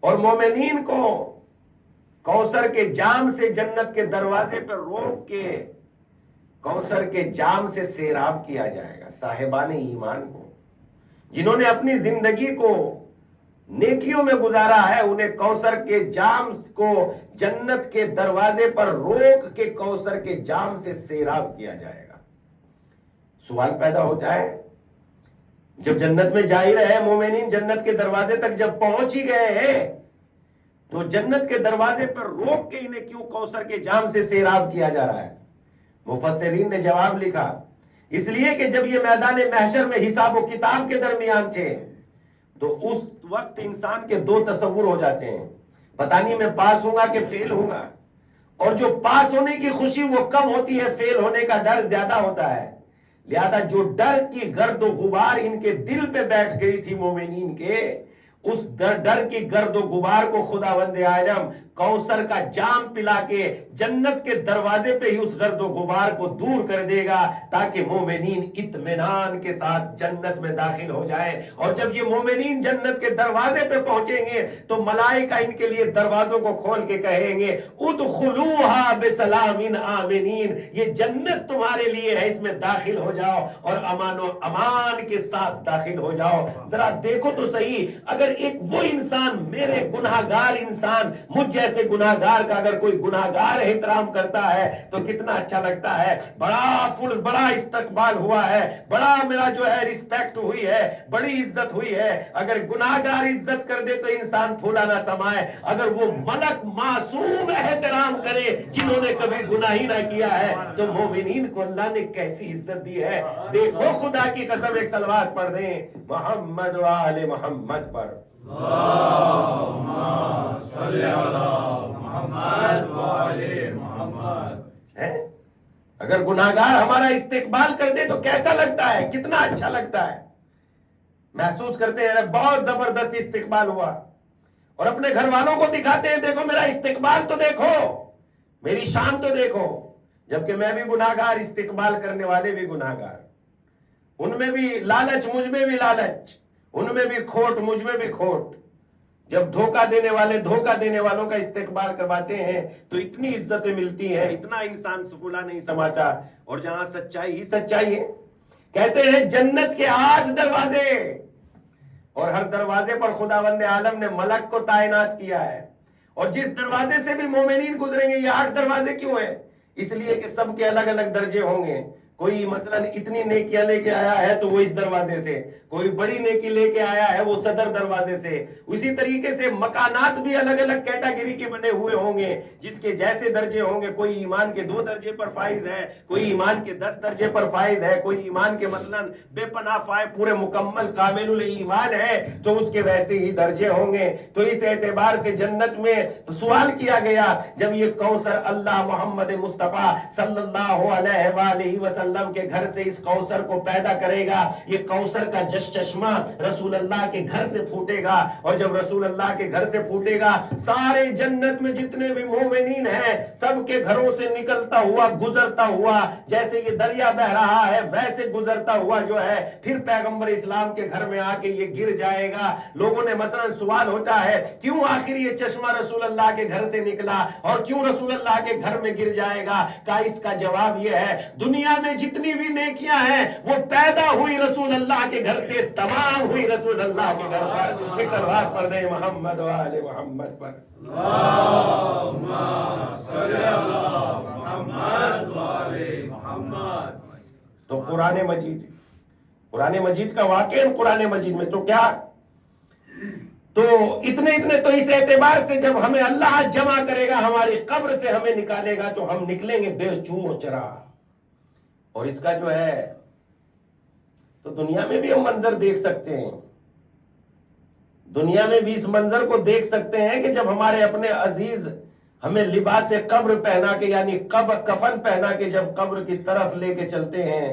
اور مومنین کو کوثر کے جام سے جنت کے دروازے پر روک کے کوثر کے جام سے سیراب کیا جائے گا صاحبان ایمان کو، جنہوں نے اپنی زندگی کو نیکیوں میں گزارا ہے، انہیں کوثر کے جام کو جنت کے دروازے پر روک کے کوثر کے جام سے سیراب کیا جائے گا۔ سوال پیدا ہوتا ہے، جب جنت میں جا ہی رہے مومنین، جنت کے دروازے تک جب پہنچ ہی گئے ہیں، تو جنت کے دروازے پر روک کے انہیں کیوں کوثر کے جام سے سیراب کیا جا رہا ہے؟ مفسرین نے جواب لکھا، اس لیے کہ جب یہ میدان محشر میں حساب و کتاب کے درمیان تھے تو اس وقت انسان کے دو تصور ہو جاتے ہیں، پتہ نہیں میں پاس ہوں گا کہ فیل ہوں گا، اور جو پاس ہونے کی خوشی وہ کم ہوتی ہے، فیل ہونے کا ڈر زیادہ ہوتا ہے۔ لہذا جو ڈر کی گرد و غبار ان کے دل پہ بیٹھ گئی تھی مومنین کے، اس ڈر کی گرد و غبار کو خداوند عالم کوثر کا جام پلا کے جنت کے دروازے پہ ہی اس گرد و غبار کو دور کر دے گا، تاکہ مومنین اطمینان کے ساتھ جنت میں داخل ہو جائیں۔ اور جب یہ مومنین جنت کے دروازے پہ پہنچیں گے تو ملائکہ ان کے لیے دروازوں کو کھول کے کہیں گے، ادخلوها بسلام آمنین، یہ جنت تمہارے لیے ہے، اس میں داخل ہو جاؤ اور امان و امان کے ساتھ داخل ہو جاؤ۔ ذرا دیکھو تو صحیح، اگر ایک وہ انسان، میرے گناہگار انسان، مجھ جیسے گناہگار کا اگر کوئی گناہگار احترام کرتا ہے تو کتنا اچھا لگتا ہے، بڑا استقبال ہوا ہے، بڑا میرا جو ہے رسپیکٹ ہوئی ہے، بڑی عزت ہوئی ہے۔ اگر گناہگار عزت کر دے تو انسان پھولا نہ سمائے، اگر وہ ملک معصوم احترام کرے جنہوں نے کبھی گناہ ہی نہ کیا ہے، تو مومنین کو اللہ نے کیسی عزت دی ہے۔ دیکھو خدا کی قسم، ایک صلوات پڑھ دیں محمد و آل محمد پر۔ اللہم صلی علی محمد و آل محمد۔ اگر گناہگار ہمارا استقبال کر دے تو کیسا لگتا ہے، کتنا اچھا لگتا ہے، محسوس کرتے ہیں بہت زبردست استقبال ہوا، اور اپنے گھر والوں کو دکھاتے ہیں، دیکھو میرا استقبال تو دیکھو، میری شان تو دیکھو، جبکہ میں بھی گناہگار، استقبال کرنے والے بھی گناہگار، ان میں بھی لالچ، مجھ میں بھی لالچ، ان میں بھی کھوٹ، مجھ میں بھی کھوٹ۔ جب دھوکہ دینے والے دھوکہ دینے والوں کا استقبال کرواتے ہیں تو اتنی عزتیں ملتی ہیں، اتنا انسان سفولہ نہیں سماتا، اور جہاں سچائی ہی سچائی ہے۔ کہتے ہیں جنت کے 8 دروازے، اور ہر دروازے پر خداوند عالم نے ملک کو تعینات کیا ہے، اور جس دروازے سے بھی مومنین گزریں گے، یہ 8 دروازے کیوں ہیں؟ اس لیے کہ سب کے الگ الگ درجے ہوں گے۔ کوئی مثلا اتنی نیکیاں لے کے آیا ہے تو وہ اس دروازے سے، کوئی بڑی نیکی لے کے آیا ہے وہ صدر دروازے سے۔ اسی طریقے سے مکانات بھی الگ الگ کیٹیگری کے بنے ہوئے ہوں گے، جس کے جیسے درجے ہوں گے۔ کوئی ایمان کے 2 درجے پر فائز ہے، کوئی ایمان کے 10 درجے پر فائز ہے، کوئی ایمان کے مثلا بے پناہ فائز، پورے مکمل کامل الایمان ہے تو اس کے ویسے ہی درجے ہوں گے۔ تو اس اعتبار سے جنت میں سوال کیا گیا، جب یہ کوثر اللہ محمد مصطفیٰ صلی اللہ علیہ وآلہ وسلم کے گھر سے اس کوثر کو پیدا کرے گا، یہ کوثر کا چشمہ رسول اللہ کے گھر سے پھوٹے گا، اور جب رسول اللہ کے گھر سے پھوٹے گا، سارے جنت میں جتنے بھی مومنین ہیں سب کے گھروں سے نکلتا ہوا، گزرتا ہوا، جیسے یہ دریا بہ رہا ہے ویسے گزرتا ہوا جو ہے پھر پیغمبر اسلام کے گھر میں آ کے یہ گر جائے گا۔ لوگوں نے مثلا سوال ہوتا ہے کیوں آخر یہ چشمہ رسول اللہ کے گھر سے نکلا اور کیوں رسول اللہ کے گھر میں گر جائے گا؟ کہ اس کا جواب یہ ہے، دنیا میں جتنی بھی نیکیاں ہیں وہ پیدا ہوئی رسول اللہ کے گھر سے، تمام ہوئی رسول اللہ کے گھر پر۔ ایک صلوات پڑھ دیں محمد و آل محمد پر۔ اللہم صلی علی محمد و آل محمد۔ تو قرآن مجید کا واقعہ قرآن مجید میں تو کیا، تو اتنے تو اس اعتبار سے جب ہمیں اللہ جمع کرے گا، ہماری قبر سے ہمیں نکالے گا تو ہم نکلیں گے بے چو چرا۔ اور اس کا جو ہے تو دنیا میں بھی ہم منظر دیکھ سکتے ہیں، دنیا میں بھی اس منظر کو دیکھ سکتے ہیں کہ جب ہمارے اپنے عزیز ہمیں لباس قبر پہنا کے، یعنی کفن پہنا کے جب قبر کی طرف لے کے چلتے ہیں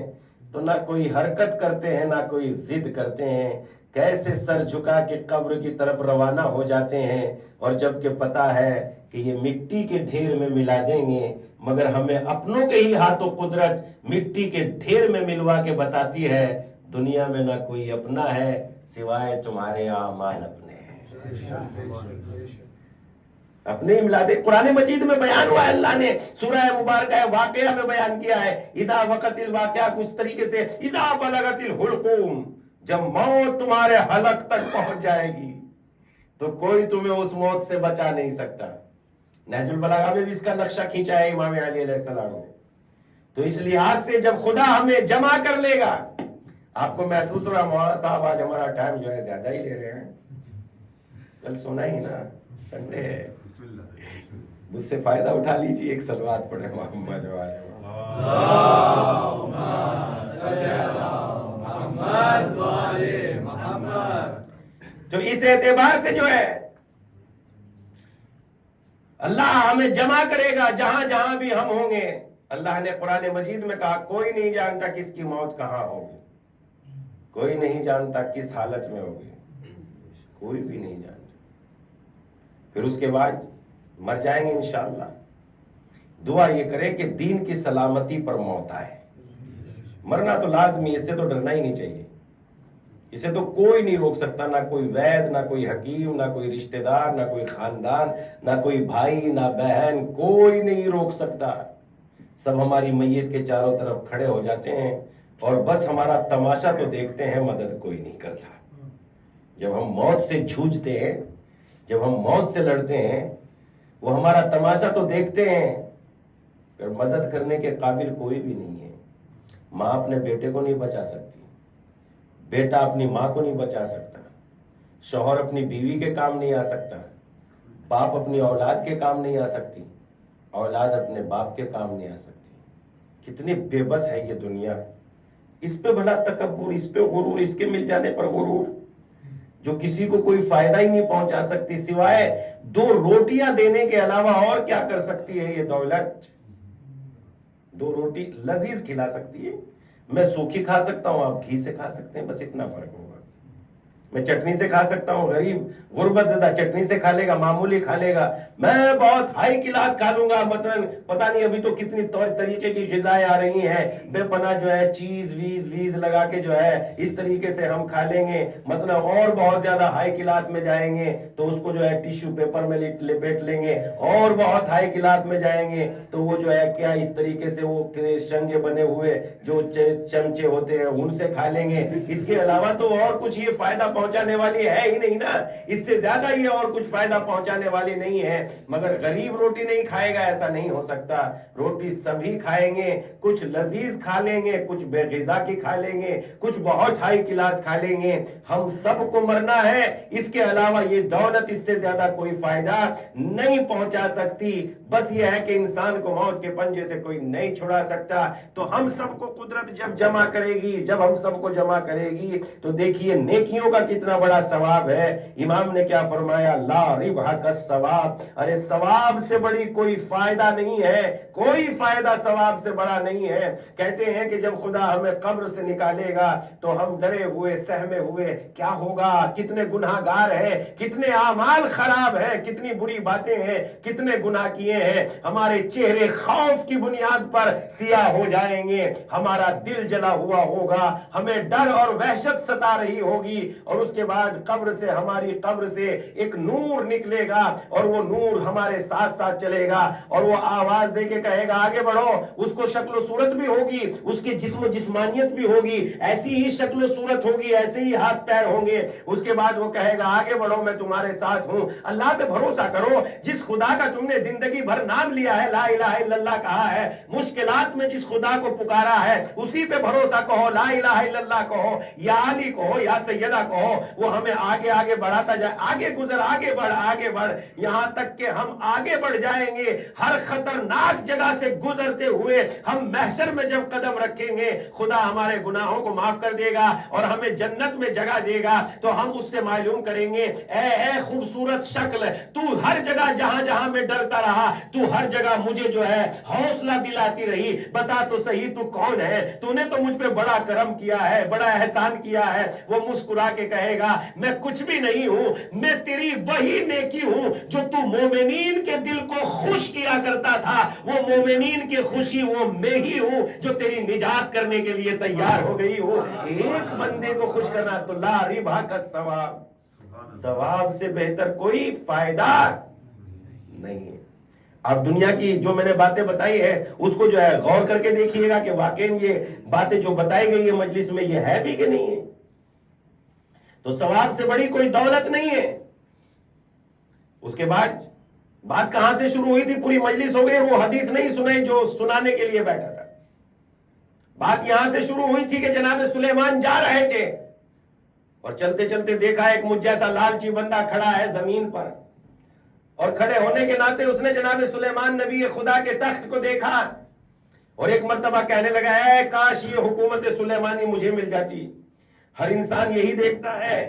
تو نہ کوئی حرکت کرتے ہیں نہ کوئی ضد کرتے ہیں، کیسے سر جھکا کے قبر کی طرف روانہ ہو جاتے ہیں، اور جب کہ پتا ہے کہ یہ مٹی کے ڈھیر میں ملا دیں گے، مگر ہمیں اپنوں کے ہی ہاتھوں قدرت مٹی کے ڈھیر میں ملوا کے بتاتی ہے دنیا میں نہ کوئی اپنا ہے سوائے تمہارے اعمال اپنے ہیں۔ اپنے املاد قرآن مجید میں بیان ہوا ہے، اللہ نے سورہ مبارکہ واقعہ میں بیان کیا ہے، اذا وقت الواقعہ کو اس طریقے سے اذا بلغت الحلقوم، جب موت تمہارے حلق تک پہنچ جائے گی تو کوئی تمہیں اس موت سے بچا نہیں سکتا۔ نہج البلاغہ میں بھی اس کا نقشہ کھینچا ہے امام علی علیہ السلام نے۔ تو اس لحاظ سے جب خدا ہمیں جمع کر لے گا، آپ کو محسوس ہو رہا مولانا صاحب آج ہمارا ٹائم جو ہے زیادہ ہی لے رہے ہیں، کل سونا ہی نا، سنڈے ہے، مجھ سے فائدہ اٹھا لیجیے، ایک صلوات پڑھے محمد والے تو اس اعتبار سے جو ہے اللہ ہمیں جمع کرے گا جہاں جہاں بھی ہم ہوں گے۔ اللہ نے قرآن مجید میں کہا کوئی نہیں جانتا کس کی موت کہاں ہوگی، کوئی نہیں جانتا کس حالت میں ہوگی، کوئی بھی نہیں جانتا۔ پھر اس کے بعد مر جائیں گے انشاءاللہ۔ دعا یہ کرے کہ دین کی سلامتی پر موت آئے۔ مرنا تو لازمی، اس سے تو ڈرنا ہی نہیں چاہیے، اسے تو کوئی نہیں روک سکتا، نہ کوئی وید، نہ کوئی حکیم، نہ کوئی رشتہ دار، نہ کوئی خاندان، نہ کوئی بھائی، نہ بہن، کوئی نہیں روک سکتا۔ سب ہماری میت کے چاروں طرف کھڑے ہو جاتے ہیں اور بس ہمارا تماشا تو دیکھتے ہیں، مدد کوئی نہیں کرتا۔ جب ہم موت سے جھوجتے ہیں، جب ہم موت سے لڑتے ہیں، وہ ہمارا تماشا تو دیکھتے ہیں، پر مدد کرنے کے قابل کوئی بھی نہیں ہے۔ ماں اپنے بیٹے کو نہیں بچا سکتی، بیٹا اپنی ماں کو نہیں بچا سکتا، شوہر اپنی بیوی کے کام نہیں آ سکتا، باپ اپنی اولاد کے کام نہیں آ سکتی، اولاد اپنے باپ کے کام نہیں آ سکتی۔ کتنی بے بس ہے یہ دنیا، اس پہ بھلا تکبر، اس پہ غرور، اس کے مل جانے پر غرور، جو کسی کو کوئی فائدہ ہی نہیں پہنچا سکتی، سوائے 2 روٹیاں دینے کے علاوہ اور کیا کر سکتی ہے یہ دولت؟ 2 روٹی لذیذ کھلا سکتی ہے، میں سوکھی کھا سکتا ہوں، آپ گھی سے کھا سکتے ہیں، بس اتنا فرق ہوگا۔ میں چٹنی سے کھا سکتا ہوں، غریب غربت زدہ چٹنی سے کھا لے گا، معمولی کھا لے گا، میں بہت ہائی کلاس کھا لوں گا، مثلا پتہ نہیں ابھی تو کتنی طریقے کی غذائیں آ رہی ہیں، بے پناہ جو ہے چیز ویز لگا کے جو ہے اس طریقے سے ہم کھا لیں گے، مطلب اور بہت زیادہ ہائی کلاس میں جائیں گے تو اس کو جو ہے ٹیشو پیپر میں لپیٹ لیں گے، اور بہت ہائی کلاس میں جائیں گے تو وہ جو ہے کیا اس طریقے سے وہ شنگے بنے ہوئے جو چمچے ہوتے ہیں ان سے کھا لیں گے۔ اس کے علاوہ تو اور کچھ یہ فائدہ پہنچانے والی ہے ہی نہیں نا، اس سے زیادہ یہ اور کچھ فائدہ پہنچانے والی نہیں ہے۔ مگر غریب روٹی نہیں کھائے گا، ایسا نہیں ہو سکتا، روٹی سبھی کھائیں گے، کچھ لذیذ کھا لیں گے، کچھ بے غذا کی کھا لیں گے، کچھ بہت ہائی کلاس کھا لیں گے، ہم سب کو مرنا ہے۔ اس کے علاوہ یہ دولت اس سے زیادہ کوئی فائدہ نہیں پہنچا سکتی، بس یہ ہے کہ انسان کو موت کے پنجے سے کوئی نہیں چھڑا سکتا۔ تو ہم سب کو قدرت جب جمع کرے گی، جب ہم سب کو جمع کرے گی تو دیکھیے نیکیوں کا کتنا بڑا ثواب ہے۔ امام نے کیا فرمایا؟ لا ربح کالثواب، ارے ثواب سے بڑی کوئی فائدہ نہیں ہے، کوئی فائدہ ثواب سے بڑا نہیں ہے۔ کہتے ہیں کہ جب خدا ہمیں قبر سے نکالے گا تو ہم ڈرے ہوئے سہمے ہوئے کیا ہوگا، کتنے گناہ گار ہیں، کتنے اعمال خراب ہیں، کتنی بری باتیں ہیں، کتنے گناہ کیے ہیں، ہمارے چہرے خوف کی بنیاد پر سیاہ ہو جائیں گے، ہمارا دل جلا ہوا ہوگا، ہمیں ڈر اور وحشت ستا رہی ہوگی، اور اس کے بعد قبر سے، ہماری قبر سے ایک نور نکلے گا اور وہ نور ہمارے ساتھ ساتھ چلے گا اور وہ آواز دے کے کہے گا آگے بڑھو۔ اس کو شکل و صورت بھی ہوگی، اس کے جسم و جسمانیت بھی ہوگی، ایسی ہی شکل و صورت ہوگی، ایسے ہی ہاتھ پیر ہوں گے۔ اس کے بعد وہ کہے گا آگے بڑھو، میں تمہارے ساتھ ہوں۔ اللہ پہ بھروسہ کرو، جس خدا کا تم نے زندگی بھر نام لیا ہے، لا الہ الا اللہ کہا ہے، مشکلات میں جس خدا کو پکارا ہے اسی پہ بھروسہ کہو، لا الہ الا اللہ کہو، یا علی کہو، یا سیدہ کہو، وہ ہمیں آگے آگے بڑھاتا جائے، آگے گزر، آگے بڑھ، آگے بڑھ، یہاں تک کہ ہم آگے بڑھ جائیں گے۔ ہر خطرناک جگہ سے گزرتے ہوئے ہم محشر میں جب قدم رکھیں گے، خدا ہمارے گناہوں کو معاف کر دے گا اور ہمیں جنت میں جگہ دے گا۔ تو ہم اس سے معلوم کریں گے، اے خوبصورت شکل، تو ہر جگہ جہاں جہاں میں ڈرتا رہا، تو ہر جگہ مجھے جو ہے حوصلہ دلاتی رہی، بتا تو صحیح تو کون ہے، تو نے تو مجھ پہ بڑا کرم کیا ہے، بڑا احسان کیا ہے۔ وہ مسکرا کے کہے گا میں کچھ بھی نہیں ہوں، میں تیری وہی نیکی ہوں جو تو مومنین کے دل کو خوش کیا کرتا تھا، وہ مومنین کی خوشی وہ میں ہی ہوں جو تیری نجات کرنے کے لیے تیار ہو گئی ہوں۔ ایک بندے کو خوش کرنا تو لا ربح کالثواب، ثواب سے بہتر کوئی فائدہ نہیں ہے۔ آپ دنیا کی جو میں نے باتیں بتائی ہے اس کو جو ہے غور کر کے دیکھیے گا کہ واقعی یہ باتیں جو بتائی گئی ہے مجلس میں یہ ہے بھی کہ نہیں ہے۔ تو ثواب سے بڑی کوئی دولت نہیں ہے۔ اس کے بعد بات کہاں سے شروع ہوئی تھی؟ پوری مجلس ہو گئی، وہ حدیث نہیں سنائی جو سنانے کے لیے بیٹھا تھا۔ بات یہاں سے شروع ہوئی تھی کہ جناب سلیمان جا رہے تھے اور چلتے چلتے دیکھا ایک مجھ جیسا لالچی بندہ کھڑا ہے زمین پر، اور کھڑے ہونے کے ناطے اس نے جناب سلیمان نبی خدا کے تخت کو دیکھا اور ایک مرتبہ کہنے لگا ہے کاش یہ حکومت سلیمانی مجھے مل جاتی۔ ہر انسان یہی دیکھتا ہے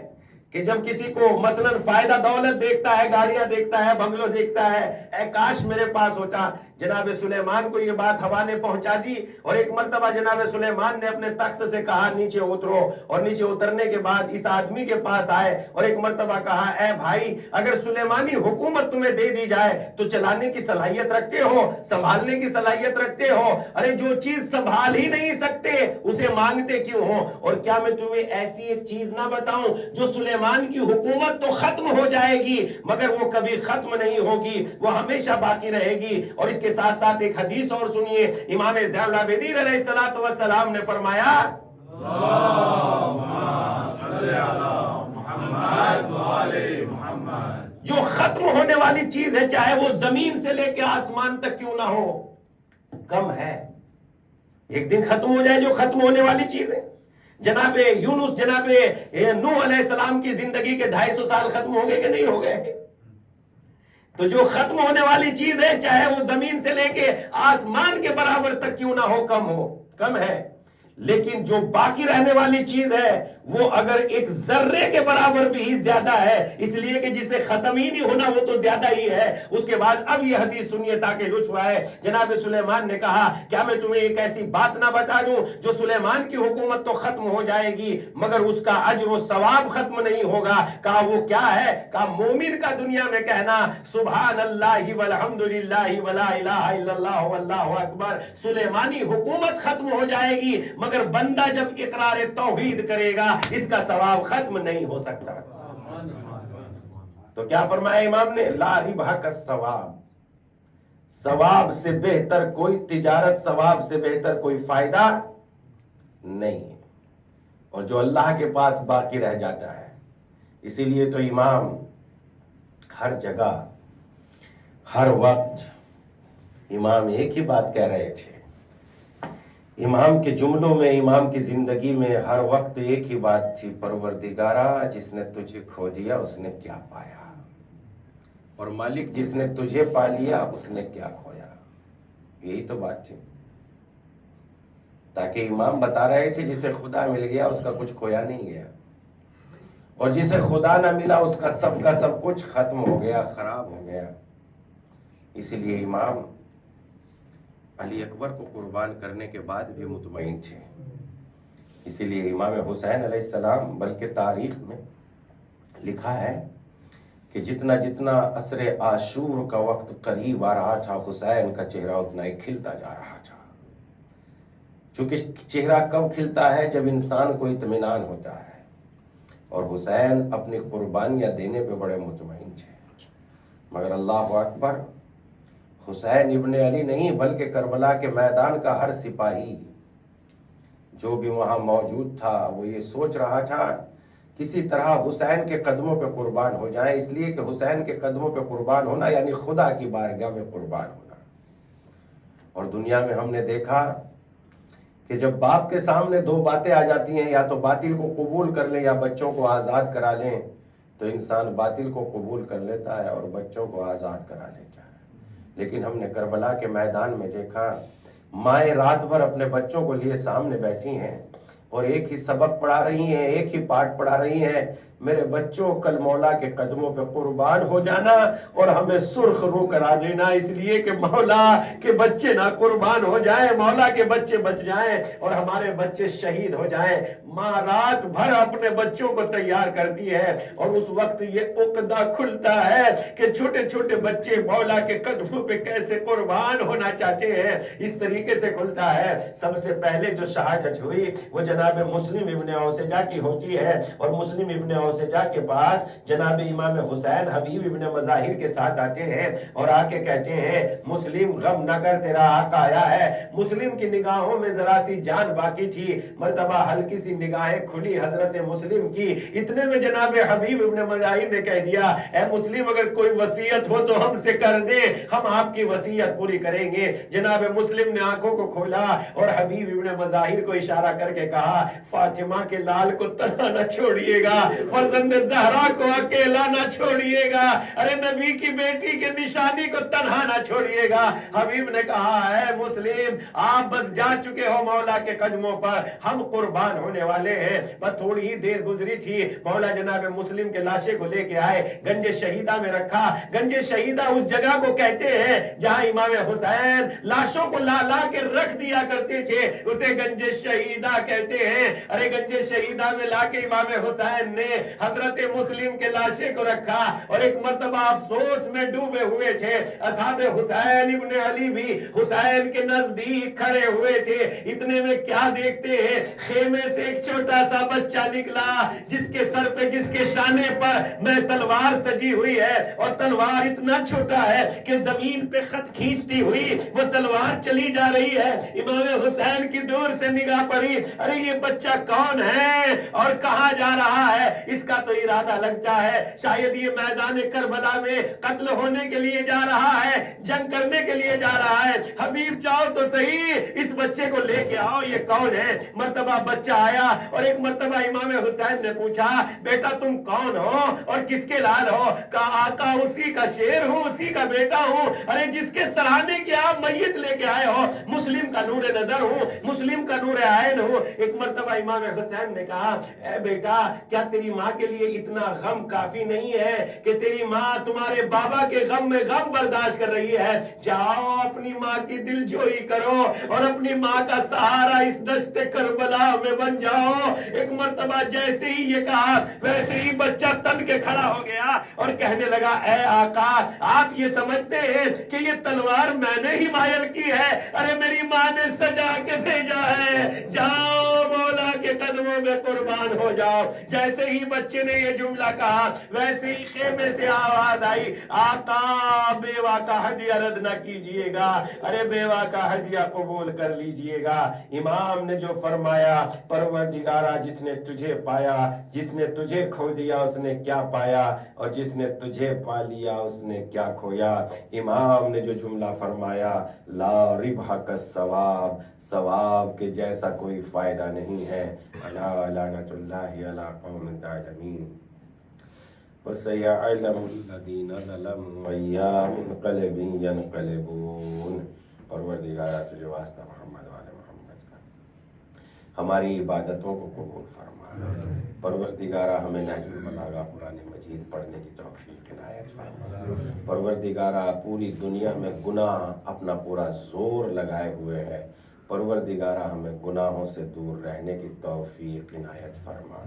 کہ جب کسی کو مثلا فائدہ دولت دیکھتا ہے، گاڑیاں دیکھتا ہے، بنگلو دیکھتا ہے، اے کاش میرے پاس ہوتا۔ جناب سلیمان کو یہ بات ہوا نے پہنچا دی اور ایک مرتبہ جناب سلیمان نے اپنے تخت سے کہا نیچے اترو، اور نیچے اترنے کے بعد اس آدمی کے پاس آئے اور ایک مرتبہ کہا اے بھائی اگر سلیمانی حکومت تمہیں دے دی جائے تو چلانے کی صلاحیت رکھتے ہو، سنبھالنے کی صلاحیت رکھتے ہو؟ ارے جو چیز سنبھال ہی نہیں سکتے اسے مانگتے کیوں ہو؟ اور کیا میں تمہیں ایسی ایک چیز نہ بتاؤں جو سلیمان کی حکومت تو ختم ہو جائے گی مگر وہ کبھی ختم نہیں ہوگی، وہ ہمیشہ باقی رہے گی۔ اور اس کے ساتھ ساتھ ایک حدیث اور سنیے، امام زین العابدین علیہ السلام نے فرمایا جو ختم ہونے والی چیز ہے چاہے وہ زمین سے لے کے آسمان تک کیوں نہ ہو کم ہے، ایک دن ختم ہو جائے جو ختم ہونے والی چیز ہے۔ جناب یونس جناب نوح علیہ السلام کی زندگی کے 250 سال ختم ہو گئے کہ نہیں ہو گئے؟ تو جو ختم ہونے والی چیز ہے چاہے وہ زمین سے لے کے آسمان کے برابر تک کیوں نہ ہو کم ہے، لیکن جو باقی رہنے والی چیز ہے وہ اگر ایک ذرے کے برابر بھی ہی زیادہ ہے، اس لیے کہ جسے ختم ہی نہیں ہونا وہ تو زیادہ ہی ہے۔ اس کے بعد اب یہ حدیث سنیے تاکہ لطف آئے۔ جناب سلیمان نے کہا کیا میں تمہیں ایک ایسی بات نہ بتا دوں جو سلیمان کی حکومت تو ختم ہو جائے گی مگر اس کا اجر و ثواب ختم نہیں ہوگا؟ کہا وہ کیا ہے؟ کہا مومن کا دنیا میں کہنا سبحان اللہ والحمد للہ ولا الہ الا اللہ واللہ اکبر، سلیمانی حکومت ختم ہو جائے گی مگر بندہ جب اقرار توحید کرے گا اس کا ثواب ختم نہیں ہو سکتا۔ تو کیا فرمایا امام نے؟ لا ربح کالثواب، ثواب سے بہتر کوئی تجارت، ثواب سے بہتر کوئی فائدہ نہیں ہے، اور جو اللہ کے پاس باقی رہ جاتا ہے۔ اسی لیے تو امام ہر جگہ ہر وقت امام ایک ہی بات کہہ رہے تھے۔ امام کے جملوں میں، امام کی زندگی میں ہر وقت ایک ہی بات تھی، پروردگارا جس نے تجھے کھو دیا اس نے کیا پایا، اور مالک جس نے تجھے پا لیا اس نے کیا کھویا۔ یہی تو بات تھی، تاکہ امام بتا رہے تھے جسے خدا مل گیا اس کا کچھ کھویا نہیں گیا، اور جسے خدا نہ ملا اس کا سب کچھ ختم ہو گیا، خراب ہو گیا۔ اسی لیے امام علی اکبر کو قربان کرنے کے بعد بھی مطمئن تھے۔ اسی لیے امام حسین علیہ السلام بلکہ تاریخ میں لکھا ہے کہ جتنا جتنا عصر عاشور کا وقت قریب آ رہا تھا حسین کا چہرہ اتنا ہی کھلتا جا رہا تھا، چونکہ چہرہ کب کھلتا ہے؟ جب انسان کو اطمینان ہوتا ہے، اور حسین اپنی قربانیاں دینے پہ بڑے مطمئن تھے۔ مگر اللہ اکبر، حسین ابن علی نہیں بلکہ کربلا کے میدان کا ہر سپاہی جو بھی وہاں موجود تھا وہ یہ سوچ رہا تھا کسی طرح حسین کے قدموں پہ قربان ہو جائیں، اس لیے کہ حسین کے قدموں پہ قربان ہونا یعنی خدا کی بارگاہ میں قربان ہونا۔ اور دنیا میں ہم نے دیکھا کہ جب باپ کے سامنے دو باتیں آ جاتی ہیں، یا تو باطل کو قبول کر لیں یا بچوں کو آزاد کرا لیں، تو انسان باطل کو قبول کر لیتا ہے اور بچوں کو آزاد کرا لیتا ہے۔ لیکن ہم نے کربلا کے میدان میں دیکھا مائیں رات بھر اپنے بچوں کو لیے سامنے بیٹھی ہیں اور ایک ہی سبق پڑھا رہی ہیں، ایک ہی پاٹ پڑھا رہی ہیں، میرے بچوں کل مولا کے قدموں پہ قربان ہو جانا اور ہمیں سرخ رو کرا دینا، اس لیے کہ مولا کے بچے نہ قربان ہو جائیں، مولا کے بچے بچ جائیں اور ہمارے بچے شہید ہو جائیں۔ ماں رات بھر اپنے بچوں کو تیار کرتی ہے اور اس وقت یہ عقدہ کھلتا ہے کہ چھوٹے چھوٹے بچے مولا کے قدموں پہ کیسے قربان ہونا چاہتے ہیں، اس طریقے سے کھلتا ہے۔ سب سے پہلے جو شہادت ہوئی وہ جناب مسلم ابن اوسجہ کی ہوتی ہے، اور مسلم ابن اوسجہ کے پاس جناب امام حسین حبیب ابن مظاہر کے ساتھ آتے ہیں اور آ کے کہتے ہیں مسلم غم نہ کر تیرا آقا آیا ہے۔ مسلم کی نگاہوں میں ذرا سی جان باقی تھی، مرتبہ ہلکی سی نگاہیں کھلی حضرت مسلم کی، اتنے میں جناب حبیب ابن مظاہر نے کہہ دیا اے مسلم اگر کوئی وصیت ہو تو ہم سے کر دے، ہم آپ کی وصیت پوری کریں گے۔ جناب مسلم نے آنکھوں کو کھولا اور حبیب ابن مظاہر کو اشارہ کر کے کہا فاطمہ کے لال کو تنہا نہ چھوڑیے گا، فرزند زہرا کو اکیلا نہ چھوڑیے گا، ارے نبی کی بیٹی کے نشانی کو تنہا نہ چھوڑیے گا۔ حبیب نے کہا اے مسلم آپ بس جا چکے ہو مولا کے قدموں پر، ہم قربان ہونے والے ہیں۔ بس تھوڑی ہی دیر گزری تھی، مولا جناب مسلم کے لاشے کو لے کے آئے، گنج شہیدہ میں رکھا۔ گنج شہیدہ اس جگہ کو کہتے ہیں جہاں امام حسین لاشوں کو لا لا کے رکھ دیا کرتے تھے، اسے گنج شہیدہ کہتے ہیں۔ ارے گنج شہیدہ میں لا کے امام حسین نے حضرت مسلم کے لاشے کو رکھا، اور ایک مرتبہ افسوس میں ڈوبے ہوئے تھے اصحاب حسین ابن علی بھی حسین کے نزدیک کھڑے ہوئے تھے۔ اتنے میں کیا دیکھتے ہیں، خیمے سے ایک چھوٹا سا بچہ نکلا جس کے سر پہ جس کے شانے پر میں تلوار سجی ہوئی ہے، اور تلوار اتنا چھوٹا ہے کہ زمین پہ خط کھینچتی ہوئی وہ تلوار چلی جا رہی ہے۔ امام حسین کی دور سے نگاہ پڑی، ارے یہ بچہ کون ہے اور کہاں جا رہا ہے؟ اس کا تو ارادہ لگتا ہے شاید یہ میدان کربلا میں قتل ہونے کے لیے جا رہا ہے، جنگ کرنے کے لیے جا رہا ہے۔ حبیب جاؤ تو صحیح، اس بچے کو لے کے آؤ، یہ کون ہے؟ مرتبہ بچہ آیا اور ایک مرتبہ امام حسین نے پوچھا بیٹا تم کون ہو اور کس کے لال ہو؟ کہا آقا اسی کا شیر ہوں، اسی کا بیٹا ہوں، ارے جس کے سراہنے کی آپ میت لے کے آئے ہو، مسلم کا نور نظر ہوں، مسلم کا نور عین ہوں۔ ایک مرتبہ امام حسین نے کہا اے بیٹا کیا تیری ماں کے لیے اتنا غم کافی نہیں ہے کہ تیری ماں تمہارے بابا کے غم میں غم برداشت کر رہی ہے؟ جاؤ اپنی ماں کی دل جوئی کرو اور اپنی ماں کا سہارا اس دشت کربلا میں بن جاؤ۔ ایک مرتبہ جیسے ہی یہ کہا ویسے ہی بچہ تن کے کھڑا ہو گیا اور کہنے لگا اے آقا آپ یہ سمجھتے ہیں کہ یہ تلوار میں نے ہی مائل کی ہے؟ ارے میری ماں نے سجا کے بھیجا ہے، جاؤ مولا کے قدموں میں قربان ہو جاؤ۔ جیسے ہی بچے نے یہ جملہ کہا ویسے ہی خیمے سے آواز آئی آقا بیوہ کا ہدیہ رد نہ کیجئے گا، ارے بیوہ کا ہدیہ قبول کر لیجئے گا۔ امام نے جو فرمایا پروردگارا جس نے تجھے پایا، جس نے تجھے کھو دیا اس نے کیا پایا، اور جس نے تجھے پا لیا اس نے کیا کھویا۔ امام نے جو جملہ فرمایا لا ربح کالثواب، ثواب کے جیسا کوئی فائدہ نہیں ہے۔ الا لعنۃ اللہ علی قوم الظالمین وسيعلم الذين ظلموا أيّ منقلب ينقلبون۔ پروردگارا تجھے واسطہ محمد والے محمد کا ہماری عبادتوں کو قبول فرما، پروردگارا ہمیں نہج البلاغہ قرآن مجید پڑھنے کی توفیق عنایت فرما۔ پروردگارا پوری دنیا میں گناہ اپنا پورا زور لگائے ہوئے ہے، پروردگارا ہمیں گناہوں سے دور رہنے کی توفیق عنایت فرما۔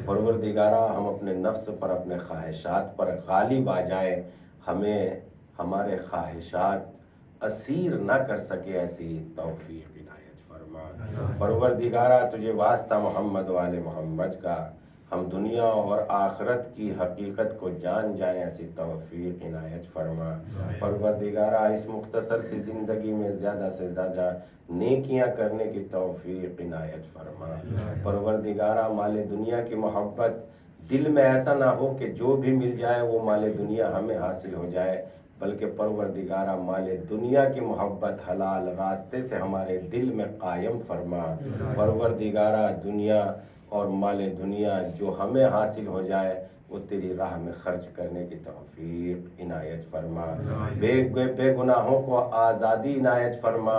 پروردگارا ہم اپنے نفس پر اپنے خواہشات پر غالب آ جائے، ہمیں ہمارے خواہشات اسیر نہ کر سکے ایسی توفیق عنایت فرما۔ پروردگارا تجھے واسطہ محمد والے محمد کا ہم دنیا اور آخرت کی حقیقت کو جان جائیں ایسی توفیق عنایت فرما۔ پروردگارا اس مختصر سی زندگی میں زیادہ سے زیادہ نیکیاں کرنے کی توفیق عنایت فرما۔ پروردگارا مال دنیا کی محبت دل میں ایسا نہ ہو کہ جو بھی مل جائے وہ مال دنیا ہمیں حاصل ہو جائے، بلکہ پروردگارا مال دنیا کی محبت حلال راستے سے ہمارے دل میں قائم فرما۔ پروردگارا دنیا اور مال دنیا جو ہمیں حاصل ہو جائے وہ تیری راہ میں خرچ کرنے کی توفیق عنایت فرما۔ بے گناہوں کو آزادی عنایت فرما،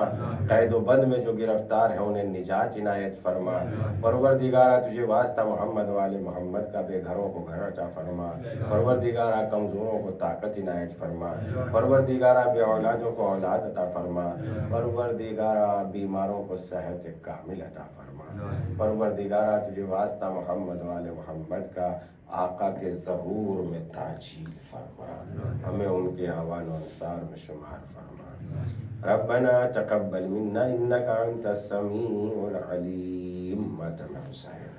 قید و بند میں جو گرفتار ہیں انہیں نجات عنایت فرما۔ پروردگارا تجھے واسطہ محمد والے محمد کا بے گھروں کو گھر عطا فرما، پروردگارا کمزوروں کو طاقت عنایت فرما، پروردگارا بے اولادوں کو اولاد عطا فرما، پروردگارا بیماروں کو صحت کامل عطا فرما۔ پروردگارا تجھے واسطہ محمد والے محمد کا آقا کے ظہور میں تاجیل فرما، ہمیں ان کے اعوان و انصار میں شمار فرما۔ ربنا تقبل منا انك انت السميع العليم۔ ماتم حسین۔